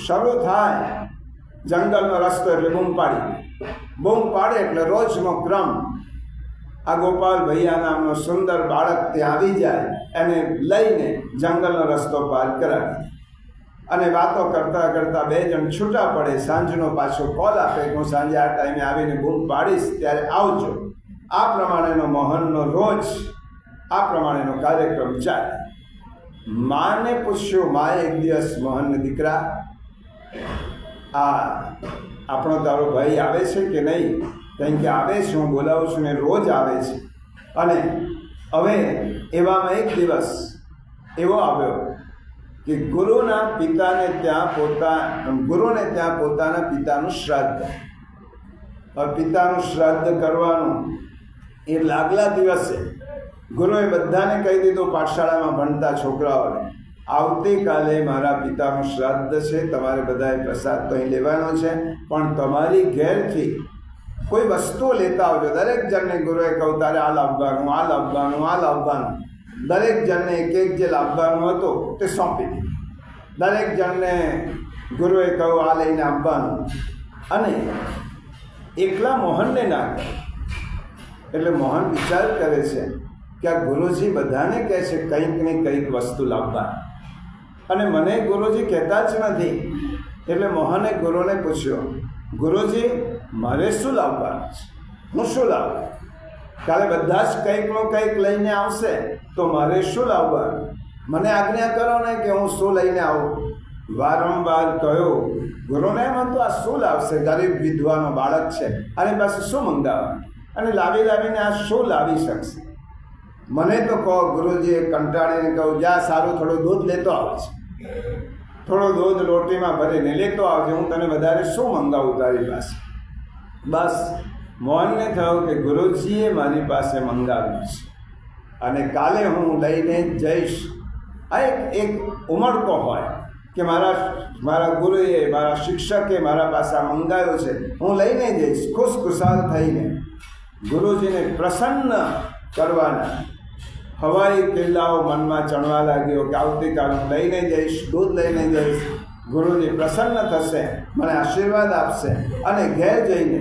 શરૂ થાય. જંગલનો રસ્તો એટલે બૂમ પાડી, બૂમ પાડે એટલે રોજનો ક્રમ આ ગોપાલ ભૈયા નામનો સુંદર બાળક ત્યાં આવી જાય, એને લઈને જંગલનો રસ્તો પાર કરાવી અને વાતો કરતાં કરતાં બે જણ છૂટા પડે. સાંજનો પાછો કોલ આપે કે હું સાંજે આ ટાઈમે આવીને બૂમ પાડીશ, ત્યારે આવજો. આ પ્રમાણેનો મોહનનો રોજ આ પ્રમાણેનો કાર્યક્રમ ચાલે. માને પૂછ્યું, માએ એક દિવસ મોહનને, દીકરા આપણો તારો ભાઈ આવે છે કે નહીં? કારણ કે આવે છે, હું બોલાવું છું ને રોજ આવે છે. અને હવે એવામાં એક દિવસ એવો આવ્યો કે ગુરુને ત્યાં પોતાના પિતાનું શ્રાદ્ધ. હવે પિતાનું શ્રાદ્ધ કરવાનું એ આગલા દિવસે ગુરુએ બધાને કહી દીધું, પાઠશાળામાં ભણતા છોકરાઓને, આવતીકાલે મારા પિતાનું શ્રાદ્ધ છે, તમારે બધાએ પ્રસાદ તો અહીં લેવાનો છે, પણ તમારી ઘેરથી કોઈ વસ્તુ લેતા આવજો. દરેક જણને ગુરુએ કહું, તારે આ લાવવાનું, આ લાવવાનું, આ લાવવાનું. દરેક જણને એક એક જે લાવવાનું હતું તે સોંપી દીધું. દરેક જણને ગુરુએ કહું, આ લઈને આવવાનું. અને એકલા મોહનને ના કહે. એટલે મોહન વિચાર કરે છે કે આ ગુરુજી બધાને કહે છે કંઈક ને કંઈક વસ્તુ લાવવા, અને મને ગુરુજી કહેતા જ નથી. એટલે મોહને ગુરુને પૂછ્યો, ગુરુજી મારે શું લાવવાનું છે? હું શું લાવું? કાલે બધા જ કંઈકનું કંઈક લઈને આવશે, તો મારે શું લાવવાનું? મને આજ્ઞા કરો ને કે હું શું લઈને આવું. વારંવાર કહ્યું ગુરુને, એમ તો આ શું લાવશે? ગરીબ વિધવાનો બાળક છે, અને પાછું શું મંગાવવાનું? અને લાવીને આ શું લાવી શકશે? મને તો કહો ગુરુજીએ કંટાળીને કહું, જા સારું થોડું દૂધ લેતો આવે છે, થોડું દૂધ લોટીમાં ભરીને લેતો આવજે, હું તને વધારે શું મંગાવું તારી પાસે. બસ મોહનને થયું કે ગુરુજીએ મારી પાસે મંગાવ્યું છે અને કાલે હું લઈને જઈશ. આ એક ઉમળકો હોય કે મારા ગુરુએ, મારા શિક્ષકે મારા પાસે આ મંગાવ્યો છે, હું લઈને જઈશ. ખુશખુશાલ થઈને ગુરુજીને પ્રસન્ન કરવાના હવાઈ કિલ્લાઓ મનમાં ચણવા લાગ્યો કે આવતીકાલ હું લઈને જઈશ, દૂધ લઈને જઈશ, ગુરુજી પ્રસન્ન થશે, મને આશીર્વાદ આપશે. અને ઘેર જઈને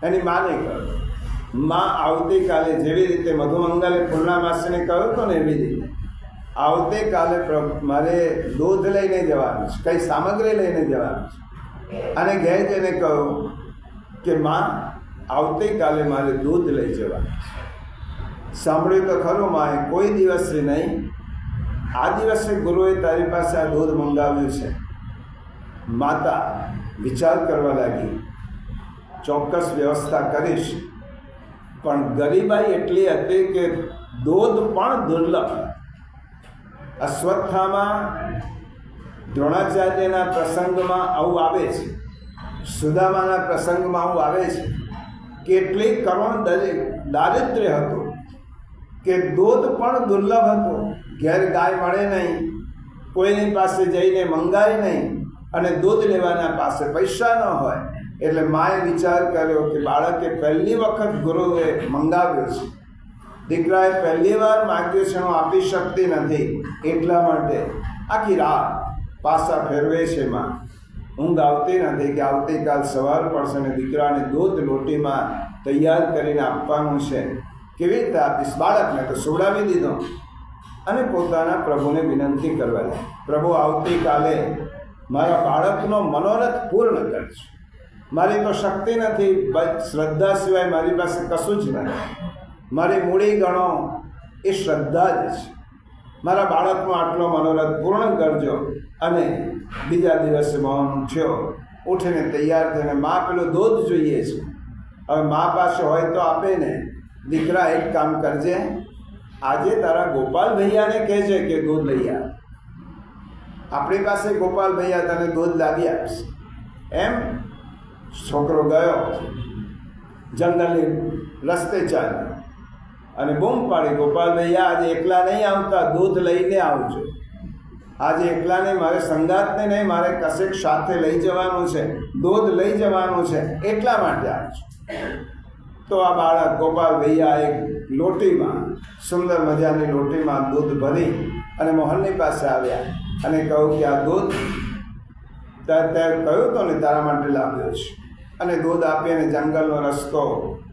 એની માને કહ્યું, માં આવતીકાલે જેવી રીતે મધુમંગલે પૂર્ણામાસીને કહ્યું હતું ને એવી રીતે આવતીકાલે મારે દૂધ લઈને જવાનું છે, કંઈ સામગ્રી લઈને જવાનું છે. અને ઘેર જઈને કહ્યું કે માં આવતીકાલે મારે દૂધ લઈ જવાનું છે. સાંભળ્યું તો ખરું માએ, કોઈ દિવસે નહીં, આ દિવસે ગુરુએ તારી પાસે આ દૂધ મંગાવ્યું છે. માતા વિચાર કરવા લાગી, ચોક્કસ વ્યવસ્થા કરીશ. પણ ગરીબાઈ એટલી હતી કે દૂધ પણ દુર્લભ. અશ્વત્થામા દ્રોણાચાર્યના પ્રસંગમાં આવું આવે છે, સુદામાના પ્રસંગમાં આવું આવે છે. કેટલી કરુણ દારિદ્ર્ય હતું કે દૂધ પણ દુર્લભ હતું. ઘેર ગાય મળે નહીં, કોઈની પાસે જઈને મંગાય નહીં, અને દૂધ લેવાના પાસે પૈસા ન હોય. એટલે માએ વિચાર કર્યો કે બાળકે પહેલી વખત ગુરુએ મંગાવ્યો છે, દીકરાએ પહેલી વાર માગ્યું છે, હું આપી શકતી નથી, એટલા માટે આખી રાત પાસા ફેરવે છે. માં ઊંઘ આવતી નથી કે આવતીકાલ સવાર પડશે ને દીકરાને દૂધ લોટીમાં તૈયાર કરીને આપવાનું છે, કેવી રીતે આપીશ. બાળકને તો સુવડાવી દીધો અને પોતાના પ્રભુને વિનંતી કરવા લાગી, પ્રભુ આવતીકાલે મારા બાળકનો મનોરથ પૂર્ણ કરજો. મારી તો શક્તિ નથી, શ્રદ્ધા સિવાય મારી પાસે કશું જ નથી. મારી મૂડી ગણો એ શ્રદ્ધા જ છે. મારા બાળકનો આટલો મનોરથ પૂર્ણ કરજો. અને બીજા દિવસે મોહન ઉઠ્યો, ઉઠીને તૈયાર થઈને મા પેલું દૂધ જોઈએ છે. હવે મા પાસે હોય તો આપે ને. દીકરા એક કામ કરજે, આજે તારા ગોપાલ ભૈયાને કહેજે કે દૂધ લઈ આવ. આપણી પાસે ગોપાલ ભૈયા તને દૂધ લાવી આપશે. એમ છોકરો ગયો, જંગલની રસ્તે ચાલ્યો અને બૂમ પાડી, ગોપાલ ભૈયા આજે એકલા નહીં આવતા, દૂધ લઈને આવજો. આજે એકલા નહીં, મારે સંગાતને નહીં, મારે કશેક સાથે લઈ જવાનું છે, દૂધ લઈ જવાનું છે, એટલા માટે આવજો. તો આ બાળક ગોપાલ ભૈયા એક લોટીમાં, સુંદર મજાની લોટીમાં દૂધ ભરી અને મોહનની પાસે આવ્યા અને કહ્યું કે આ દૂધ તે કહ્યું તો ને તારા માટે લાવ્યો છે. અને દૂધ આપી અને જંગલનો રસ્તો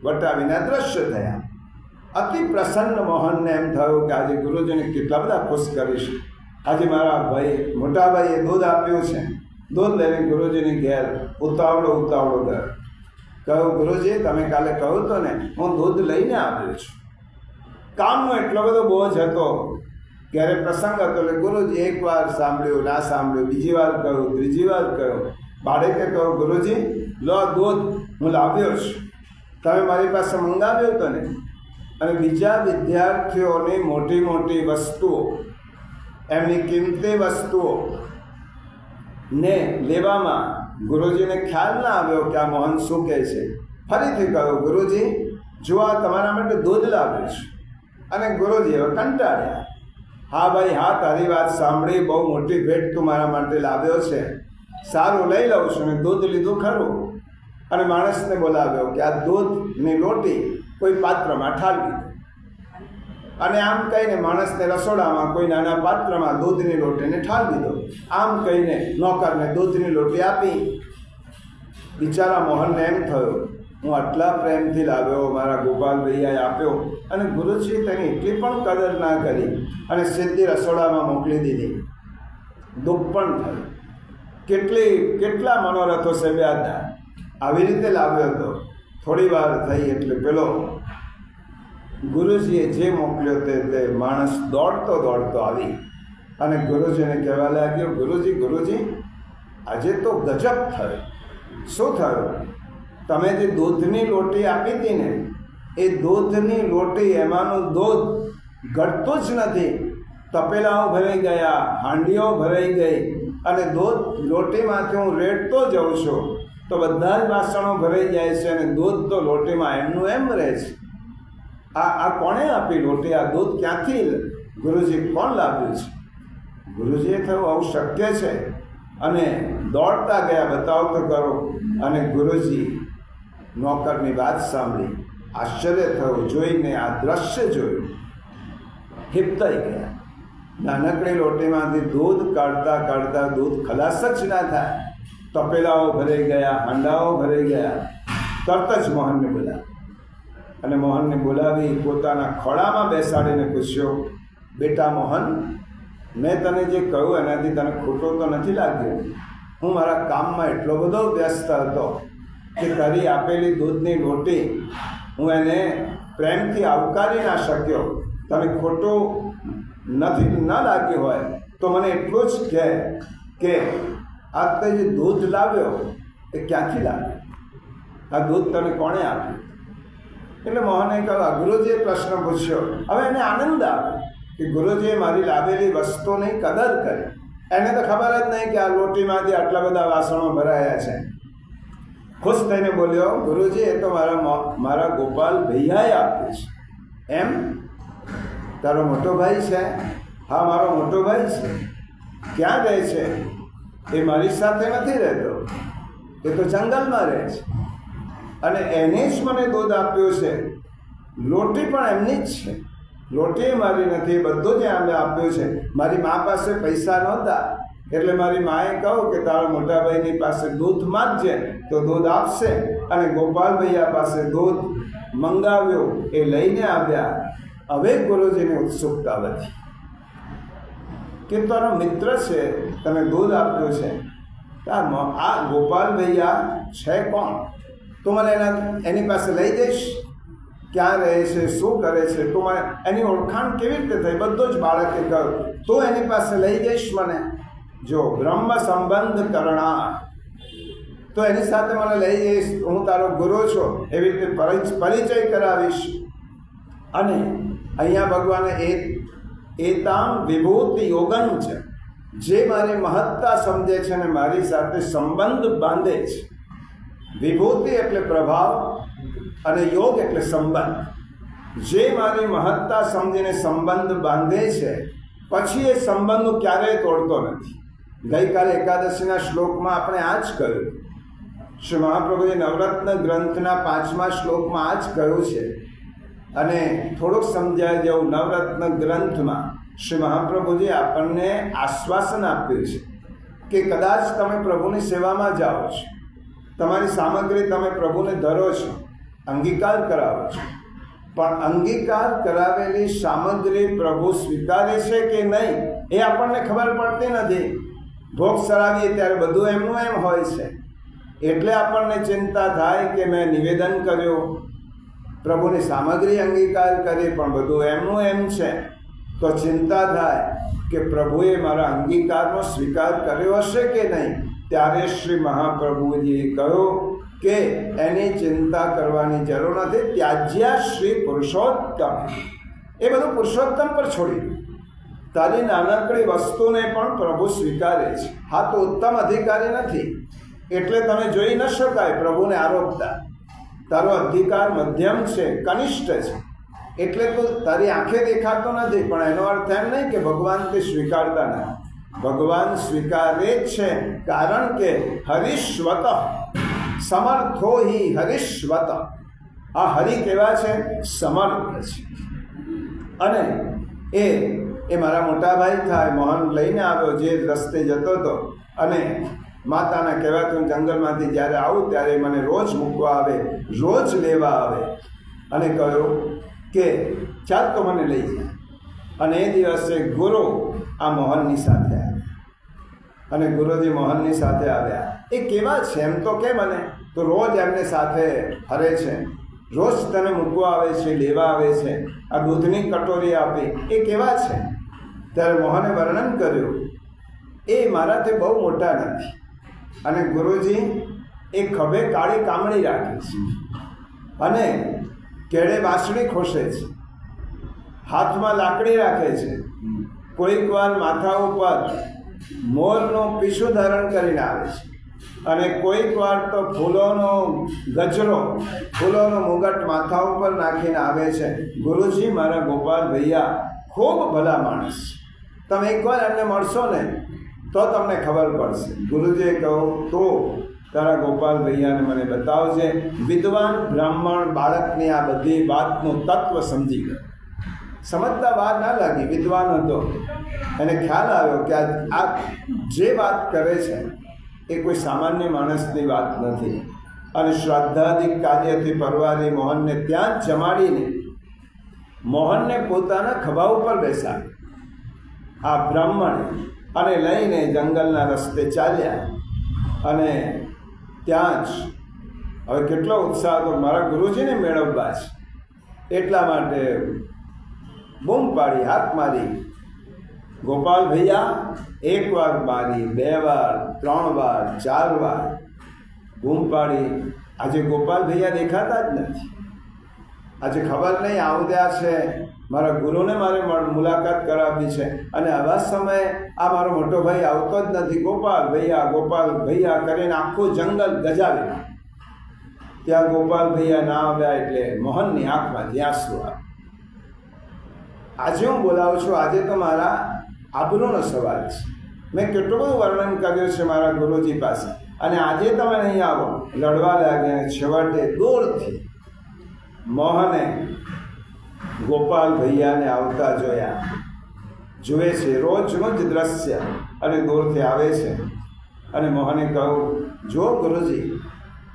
વટાવીને અદૃશ્ય થયા. અતિ પ્રસન્ન મોહનને એમ થયું કે આજે ગુરુજીને કેટલા બધા ખુશ કરીશ. આજે મારા ભાઈ, મોટા ભાઈએ દૂધ આપ્યું છે. દૂધ લઈને ગુરુજીની ઘેર ઉતાવળો ગયો. કહ્યું, ગુરુજી તમે કાલે કહ્યું તો ને, હું દૂધ લઈને આવ્યો છું. કામનો એટલો બધો બોજ હતો, ક્યારે પ્રસંગ હતો એટલે ગુરુજી એકવાર સાંભળ્યું, ના સાંભળ્યું, બીજી વાર કહ્યું, ત્રીજી વાર કહ્યું. બાળકે કહ્યું, ગુરુજી લો દૂધ હું લાવ્યો છું, તમે મારી પાસે મંગાવ્યો હતો ને. અને બીજા વિદ્યાર્થીઓની મોટી મોટી વસ્તુઓ, એમની કિંમતી વસ્તુઓ ને લેવામાં ગુરુજીને ખ્યાલ ના આવ્યો કે આ મોહન શું કહે છે. ફરીથી કહ્યું, ગુરુજી જો આ તમારા માટે દૂધ લાવ્યું છે. અને ગુરુજી હવે કંટાળ્યા. હા ભાઈ હા, તારી વાત સાંભળી, બહુ મોટી ભેટ તું મારા માટે લાવ્યો છે, સારું લઈ લઉં છું. ને દૂધ લીધું ખરું અને માણસને બોલાવ્યો કે આ દૂધની લોટી કોઈ પાત્રમાં ઠાલવી દો. અને આમ કહીને માણસને રસોડામાં કોઈ નાના પાત્રમાં દૂધની લોટીને ઠાલવી દો. આમ કહીને નોકરને દૂધની લોટી આપી. બિચારા મોહનને એમ થયું, હું આટલા પ્રેમથી લાવ્યો, મારા ગોપાલ ભૈયાએ આપ્યો, અને ગુરુજી તેની એટલી પણ કદર ના કરી અને સીધી રસોડામાં મોકલી દીધી. દુઃખ પણ થયું. કેટલા મનોરથો સેવ્યા હતા. આવી રીતે લાવ્યો હતો. થોડી વાર થઈ એટલે પેલો ગુરુજીએ જે મોકલ્યો તે માણસ દોડતો આવી અને ગુરુજીને કહેવા લાગ્યો, ગુરુજી આજે તો ગજબ થયો. શું થયું? તમે જે દૂધની લોટી આપી હતી ને, એ દૂધની લોટી, એમાંનું દૂધ ઘટતું જ નથી. તપેલાઓ ભરાઈ ગયા, હાંડીઓ ભરાઈ ગઈ, અને દૂધ લોટીમાંથી હું રેડતો જાઉં છું તો બધા જ વાસણો ભરાઈ જાય છે અને દૂધ તો લોટીમાં એમનું એમ રહે છે. આ કોણે આપી લોટી? આ દૂધ ક્યાંથી ગુરુજી કોણ લાવ્યું છે? ગુરુજીએ થયું આવું શક્ય છે, અને દોડતા ગયા બતાવો તો કરો. અને ગુરુજી નોકરની વાત સાંભળી, આશ્ચર્ય થયું, જોઈને આ દ્રશ્ય જોયું, હિપતાઈ ગયા. નાનકડી લોટીમાંથી દૂધ કાઢતા કાઢતા દૂધ ખલાસ જ ના થાય. તપેલાઓ ભરાઈ ગયા, હાંડાઓ ભરાઈ ગયા. તરત જ મોહનને બોલાવ્યા, અને મોહનને બોલાવી પોતાના ખોળામાં બેસાડીને પૂછ્યો, બેટા મોહન, મેં તને જે કહ્યું એનાથી તને ખોટો તો નથી લાગ્યો? હું મારા કામમાં એટલો બધો વ્યસ્ત હતો કે તારી આપેલી દૂધની લોટી હું એને પ્રેમથી આવકારી ના શક્યો. તને ખોટું નથી ન લાગ્યું હોય તો મને એટલું જ કહે કે આ તે જે દૂધ લાવ્યો એ ક્યાંથી લાવ્યો? આ દૂધ તને કોણે આપ્યું? એટલે મોહને કહ્યું, ગુરુજીએ પ્રશ્ન પૂછ્યો. હવે એને આનંદ આવ્યો કે ગુરુજીએ મારી લાવેલી વસ્તુની કદર કરી. એને તો ખબર જ નહીં કે આ લોટીમાંથી આટલા બધા વાસણો ભરાયા છે. ખુશ થઈને બોલ્યો, ગુરુજી એ તો મારા ગોપાલ ભૈયાએ આપ્યું છે. એમ? તારો મોટો ભાઈ છે? હા, મારો મોટો ભાઈ છે. ક્યાં રહે છે? એ મારી સાથે નથી રહેતો, એ તો જંગલમાં રહે છે, અને એને જ મને દૂધ આપ્યું છે. લોટી પણ એમની જ છે, લોટી મારી નથી. બધું જ એમને આપ્યું છે. મારી મા પાસે પૈસા નહોતા એટલે મારી માએ કહ્યું કે તારા મોટા ભાઈની પાસે દૂધ માંગજે તો દૂધ આપશે. અને ગોપાલ ભૈયા પાસે દૂધ મંગાવ્યું, એ લઈને આવ્યા. હવે ગુરુજીની ઉત્સુકતા વધી કે તારો મિત્ર છે, તને દૂધ આપ્યું છે, આ ગોપાલ ભૈયા છે કોણ? તું મને એની પાસે લઈ જઈશ? ક્યાં રહે છે, શું કરે છે, તું મને એની ઓળખાણ કેવી રીતે થઈ? બધું જ બાળકે કહ્યું. તું એની પાસે લઈ જઈશ મને? જો બ્રહ્મ સંબંધ કરણા, તો એની સાથે મને લઈ જઈશ, હું તારો ગુરુ છું એવી રીતે પરિચય કરાવીશ. અને અહીંયા ભગવાને એતામ વિભૂતિ યોગન છે, જે મારી મહત્તા સમજે છે અને મારી સાથે સંબંધ બાંધે છે. વિભૂતિ એટલે પ્રભાવ અને યોગ એટલે સંબંધ. જે મારી મહત્તા સમજીને સંબંધ બાંધે છે, પછી એ સંબંધ ક્યારેય તોડતો નથી. ગઈકાલે એકાદશીના શ્લોકમાં આપણે આ જ કહ્યું. શ્રી મહાપ્રભુજી નવરત્ન ગ્રંથના 5મા શ્લોકમાં આ જ કહ્યું છે. અને થોડુંક સમજાય જેવું નવરત્ન ગ્રંથમાં શ્રી મહાપ્રભુજી આપણને આશ્વાસન આપ્યું છે કે કદાચ તમે પ્રભુની સેવામાં જાઓ છો, તમારી સામગ્રી તમે પ્રભુને ધરો છો, અંગીકાર કરાવો છો, પણ અંગીકાર કરાવેલી સામગ્રી પ્રભુ સ્વીકારે છે કે નહીં એ આપણને ખબર પડતી નથી. ભોગ સરાવીએ ત્યારે બધું એમનું એમ હોય છે. એટલે આપણને ચિંતા થાય કે મેં નિવેદન કર્યું, પ્રભુની સામગ્રી અંગીકાર કરી, પણ બધું એમનું એમ છે. તો ચિંતા થાય કે પ્રભુએ મારા અંગીકારનો સ્વીકાર કર્યો હશે કે નહીં. ત્યારે શ્રી મહાપ્રભુજીએ કહ્યું કે એની ચિંતા કરવાની જરૂર નથી. ત્યાજ્યા શ્રી પુરુષોત્તમ, એ બધું પુરુષોત્તમ પર છોડી દો. તારી નાનકડી વસ્તુને પણ પ્રભુ સ્વીકારે છે. હા, તો ઉત્તમ અધિકારી નથી એટલે તને જોઈ ન શકાય પ્રભુને આરોપતા. તારો અધિકાર મધ્યમ છે, કનિષ્ઠ છે, એટલે તો તારી આંખે દેખાતો નથી. પણ એનો અર્થ એમ નહીં કે ભગવાન તે સ્વીકારતા નથી. ભગવાન સ્વીકારે જ છે, કારણ કે હરિશ્વત સમર્થો હિ હરિશ્વત. આ હરિ કેવા છે? સમર્થ છે. અને એ મારા મોટા ભાઈ થાય. મોહન લઈને આવ્યો, જે રસ્તે જતો હતો, અને માતાના કહેવાથી હું જંગલમાંથી જ્યારે આવું ત્યારે મને રોજ મૂકવા આવે, રોજ લેવા આવે, અને કહ્યું કે ચાલ તો મને લઈ જાય. અને એ દિવસે ગુરુ આ મોહનની સાથે આવ્યા, અને ગુરુજી મોહનની સાથે આવ્યા. એ કેવા છે એમ તો કે મને તો રોજ એમને સાથે ફરે છે, રોજ તને મૂકવા આવે છે, લેવા આવે છે, આ દૂધની કટોરી આપી. એ કેવા છે? ત્યારે મોહને વર્ણન કર્યું, એ મારાથી બહુ મોટા નથી, અને ગુરુજી એ ખભે કાળી કામળી રાખે છે, અને કેળે વાંસળી ખોશે છે, હાથમાં લાકડી રાખે છે, કોઈક વાર માથા ઉપર મોરનું પીછું ધારણ કરીને આવે છે, અને કોઈક વાર તો ફૂલોનો ગજરો, ફૂલોનો મુગટ માથા ઉપર નાખીને આવે છે. ગુરુજી, મારા ગોપાલ ભૈયા ખૂબ ભલા માણસ, તમે એકવાર એમને મળશો ને તો તમને ખબર પડશે. ગુરુજીએ કહ્યું, તો તારા ગોપાલ ભૈયાને મને બતાવજે. વિદ્વાન બ્રાહ્મણ બાળકની આ બધી વાતનું તત્વ સમજી ગયો. સમજતા વાર ના લાગી, વિદ્વાન હતો. એને ખ્યાલ આવ્યો કે આ જે વાત કરે છે એ કોઈ સામાન્ય માણસની વાત નથી. અને શ્રાદ્ધાદિક કાર્યથી પરવારી મોહનને ત્યાં જ જમાડીને મોહનને પોતાના ખભા ઉપર બેસાડી આ બ્રાહ્મણ અને લઈને જંગલના રસ્તે ચાલ્યા. અને ત્યાં જ હવે કેટલો ઉત્સાહ હતો, મારા ગુરુજીને મેળવવા છે, એટલા માટે બૂમ પાડી, હાથ મારી, ગોપાલ ભૈયા. એક વાર મારી, 2 વાર, 3 વાર, 4 વાર બૂમ પાડી. આજે ગોપાલ ભૈયા દેખાતા જ નથી. આજે ખબર નહીં આવ્યા છે, મારા ગુરુને મારે મુલાકાત કરાવી છે, અને આવા સમયે આ મારો મોટો ભાઈ આવતો જ નથી. ગોપાલ ભૈયા કરીને આખું જંગલ ગજાવી. ત્યાં ગોપાલ ભૈયા ના આવ્યા એટલે મોહનની આંખમાંથી આંસુ આવે. આજે હું બોલાવું છું, આજે તો મારા આબરૂનો સવાલ છે. મેં કેટલું બધું વર્ણન કર્યું છે મારા ગુરુજી પાસે, અને આજે તમે નહીં આવો. લડવા લાગ્યા. છેવટે દૂરથી મોહને ગોપાલ ભૈયાને આવતા જોયા. જુએ છે રોજનું જ દ્રશ્ય, અને દૂરથી આવે છે. અને મોહને કહ્યું, જો ગુરુજી,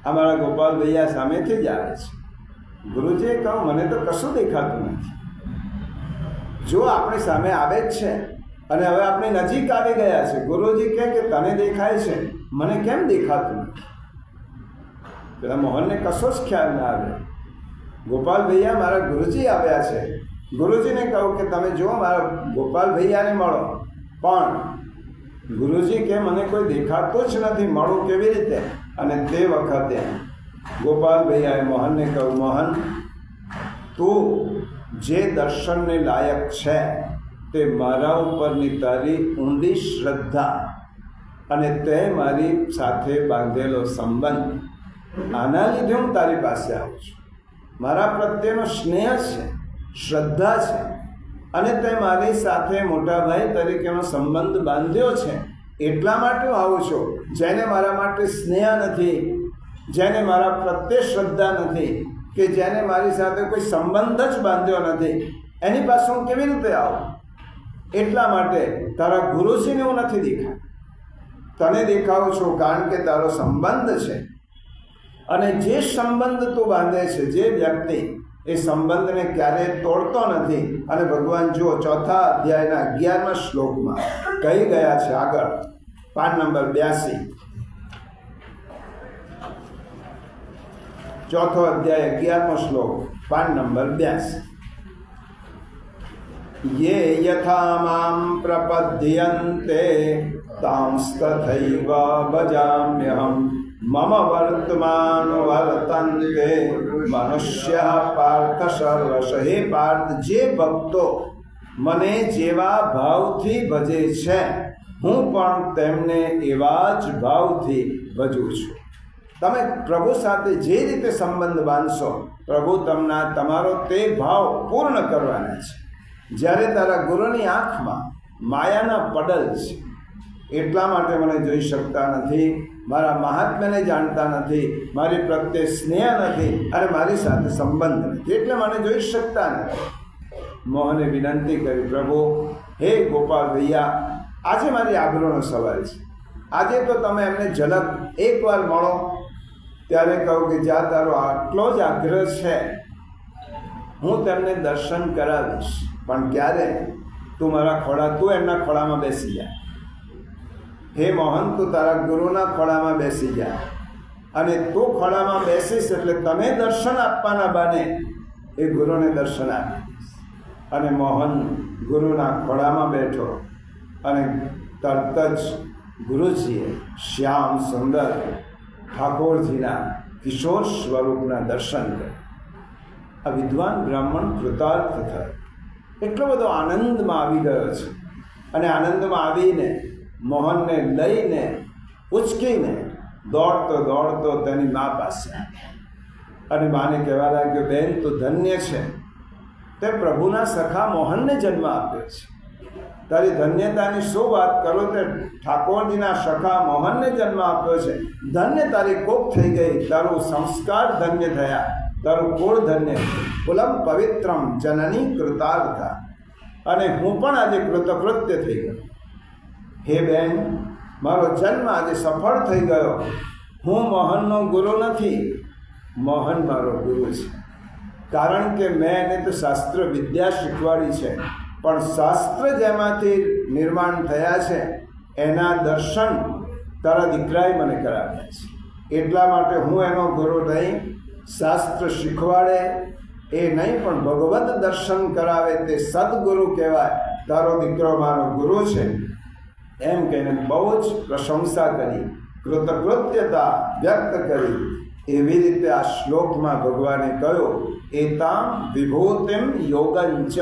અમારા ગોપાલ ભૈયા સામેથી જ આવે છે. ગુરુજીએ કહ્યું, મને તો કશું દેખાતું નથી. જો આપણી સામે આવે જ છે, અને હવે આપણે નજીક આવી ગયા છે. ગુરુજી કહે કે તને દેખાય છે, મને કેમ દેખાતું નથી? પેલા મોહનને કશો જ ખ્યાલ ના આવ્યો. ગોપાલ ભૈયા, મારા ગુરુજી આવ્યા છે. ગુરુજીને કહું કે તમે જુઓ, મારા ગોપાલ ભૈયાને મળો. પણ ગુરુજી કે મને કોઈ દેખાતું જ નથી, મળું કેવી રીતે? અને તે વખતે ગોપાલ ભૈયાએ મોહનને કહ્યું, મોહન, તું જે દર્શનને લાયક છે તે મારા ઉપરની તારી ઊંડી શ્રદ્ધા અને તે મારી સાથે બાંધેલો સંબંધ, આના લીધે હું તારી પાસે આવું છું. મારા પ્રત્યેનો સ્નેહ છે, શ્રદ્ધા છે, અને તે મારી સાથે મોટા ભાઈ તરીકેનો સંબંધ બાંધ્યો છે. એટલા માટે હું આવું છું. જેને મારા માટે સ્નેહ નથી, જેને મારા પ્રત્યે શ્રદ્ધા નથી, કે જેને મારી સાથે કોઈ સંબંધ જ બાંધ્યો નથી, એની પાસે હું કેવી રીતે આવું? એટલા માટે તારા ગુરુજીને હું નથી દેખાતો, તને દેખાવું છું, કારણ કે તારો સંબંધ છે. અને જે સંબંધ તું બાંધે છે, જે વ્યક્તિ એ સંબંધને ક્યારેય તોડતો નથી. અને ભગવાન જુઓ, 4થા અધ્યાયના 11મા શ્લોકમાં કહી ગયા છે. આગળ પાઠ નંબર 82, 4થો અધ્યાય 11મો શ્લોક, પાઠ નંબર 82. ये यथा मां प्रपद्यन्ते तांस्तथैव भजाम्यहम् मम वर्तमान वर्तन्ते मनुष्यः पार्थ सर्वश. हे पार्थ, જે ભક્તો મને જેવા ભાવથી ભજે છે, હું પણ તેમને એવા જ ભાવથી ભજું છું. તમે પ્રભુ સાથે જે રીતે સંબંધ બાંધશો, પ્રભુ તમારો તે ભાવ પૂર્ણ કરવાના છે. જ્યારે તારા ગુરુની આંખમાં માયાના પડલ છે, એટલા માટે મને જોઈ શકતા નથી, મારા મહાત્મ્યને જાણતા નથી, મારી પ્રત્યે સ્નેહ નથી, અને મારી સાથે સંબંધ નથી, એટલે મને જોઈ શકતા નથી. મોહને વિનંતી કરી, પ્રભુ, હે ગોપાલ ભૈયા, આજે મારી આબરૂનો સવાલ છે. આજે તો તમે એમને ઝલક એકવાર મળો. ત્યારે કહું કે જ્યાં તારો આટલો જ આગ્રહ છે, હું તેમને દર્શન કરાવીશ. પણ ક્યારે? તું એમના ખોળામાં બેસી જા. હે મોહન, તું તારા ગુરુના ખોળામાં બેસી જા, અને તું ખોળામાં બેસીશ એટલે તને દર્શન આપવાના બને એ ગુરુને દર્શન આપીશ. અને મોહન ગુરુના ખોળામાં બેઠો, અને તરત જ ગુરુજીએ શ્યામ સુંદર ઠાકોરજીના કિશોર સ્વરૂપના દર્શન કર્યા. આ વિદ્વાન બ્રાહ્મણ કૃતાર્થ થયો. એટલો બધો આનંદમાં આવી ગયો છે. અને આનંદમાં આવીને મોહનને લઈને ઉચકીને દોડતો દોડતો તેની મા પાસે અને માને કહેવા લાગ્યો, બેન તું ધન્ય છે, તે પ્રભુના સખા મોહનને જન્મ આપ્યો છે. તારી ધન્યતાની શું વાત કરો, તે ઠાકોરજીના સખા મોહનને જન્મ આપ્યો છે. ધન્ય તારી કોક થઈ ગઈ, તારું સંસ્કાર ધન્ય થયા, તારું કુળ ધન્ય, કુલમ પવિત્રમ જનની કૃતાર્થા. અને હું પણ આજે કૃતકૃત્ય થઈ ગયો. હે બેન, મારો જન્મ આજે સફળ થઈ ગયો. હું મોહનનો ગુરુ નથી, મોહન મારો ગુરુ છે. કારણ કે મેં એને તો શાસ્ત્ર વિદ્યા શીખવાડી છે, પણ શાસ્ત્ર જેમાંથી નિર્માણ થયા છે એના દર્શન તારા દીકરાએ મને કરાવ્યા છે. એટલા માટે હું એનો ગુરુ નહીં, શાસ્ત્ર શીખવાડે એ નહીં, પણ ભગવત દર્શન કરાવે તે સદગુરુ કહેવાય. તારો દીકરો મારો ગુરુ છે. એમ કહીને બહુ જ પ્રશંસા કરી, કૃતજ્ઞતા વ્યક્ત કરી. એવી રીતે આ શ્લોકમાં ભગવાને કહ્યું, એતામ વિભૂતિમ યોગંચ.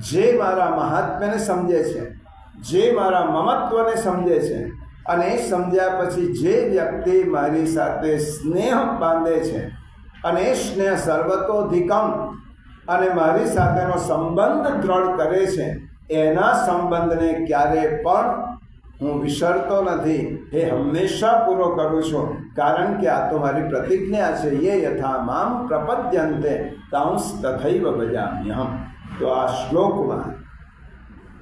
જે મારા મહાત્મ્યને સમજે છે, જે મારા મમત્વને સમજે છે, અને એ સમજ્યા પછી જે વ્યક્તિ મારી સાથે સ્નેહ બાંધે છે, અને એ સ્નેહ સર્વતોધિકમ, અને મારી સાથેનો સંબંધ દ્રઢ કરે છે, એના સંબંધને ક્યારે પણ હું વિસરતો નથી. એ હંમેશા પૂરો કરું છું. કારણ કે આ તો મારી પ્રતિજ્ઞા છે. યે યથા મામ પ્રપદ્યંતે તાંસ તથૈવ ભજામ્યહમ. તો આ શ્લોકમાં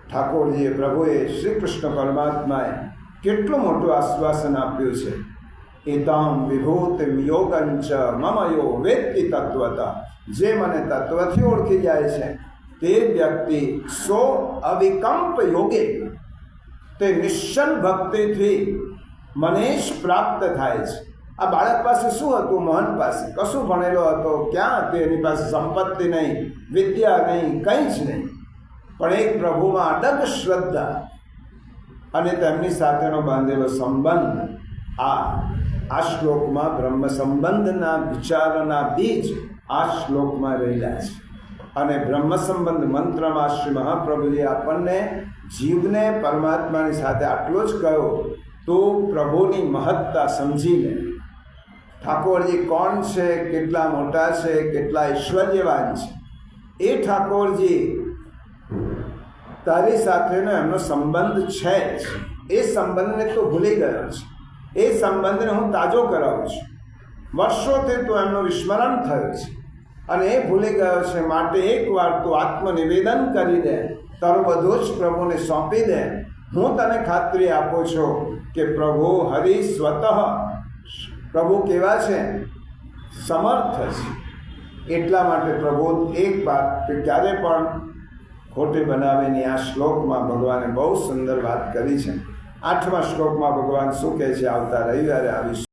ઠાકોરજીએ, પ્રભુએ, શ્રી કૃષ્ણ પરમાત્માએ કેટલું મોટું આશ્વાસન આપ્યું છે. એતામ વિભૂતિમ યોગંચ મમયો વેત્તિ તત્વતા. જે મને તત્વથી ઓળખી જાય છે તે વ્યક્તિ સો અવિકંપ યોગે, તે નિશ્ચલ ભક્તિથી મને જ પ્રાપ્ત થાય છે. આ બાળક પાસે શું હતું? મોહન પાસે કશું ભણેલો હતો? ક્યાં હતું? એની પાસે સંપત્તિ નહીં, વિદ્યા નહીં, કંઈ જ નહીં, પણ એક પ્રભુમાં અડગ શ્રદ્ધા અને તેમની સાથેનો બાંધેલો સંબંધ. આ શ્લોકમાં બ્રહ્મ સંબંધના વિચારોના બીજ આ શ્લોકમાં રહેલા છે. અને બ્રહ્મ સંબંધ મંત્રમાં શ્રી મહાપ્રભુજી આપણને જીવને પરમાત્માની સાથે આટલો જ કહ્યો, તો પ્રભુની મહત્તા સમજીને ઠાકોરજી કોણ છે, કેટલા મોટા છે, કેટલા ઐશ્વર્યવાન છે, એ ઠાકોરજી તારી સાથેનો એમનો સંબંધ છે જ. એ સંબંધને તો ભૂલી ગયો છે. એ સંબંધને હું તાજો કરાવું છું. વર્ષોથી તો એમનું વિસ્મરણ થયું છે અને એ ભૂલી ગયો છે. માટે એકવાર તું આત્મનિવેદન કરી દે, તારું બધું જ પ્રભુને સોંપી દે. હું તને ખાતરી આપું છું કે પ્રભુ હરિ સ્વતઃ, પ્રભુ કેવા છે? સમર્થ છે. એટલા માટે પ્રભુ એક વાત કે ક્યારે પણ ખોટી બનાવીને આ શ્લોકમાં ભગવાને બહુ સુંદર વાત કરી છે. 8મા શ્લોકમાં ભગવાન શું કહે છે? આવતા રવિવારે આવીશું.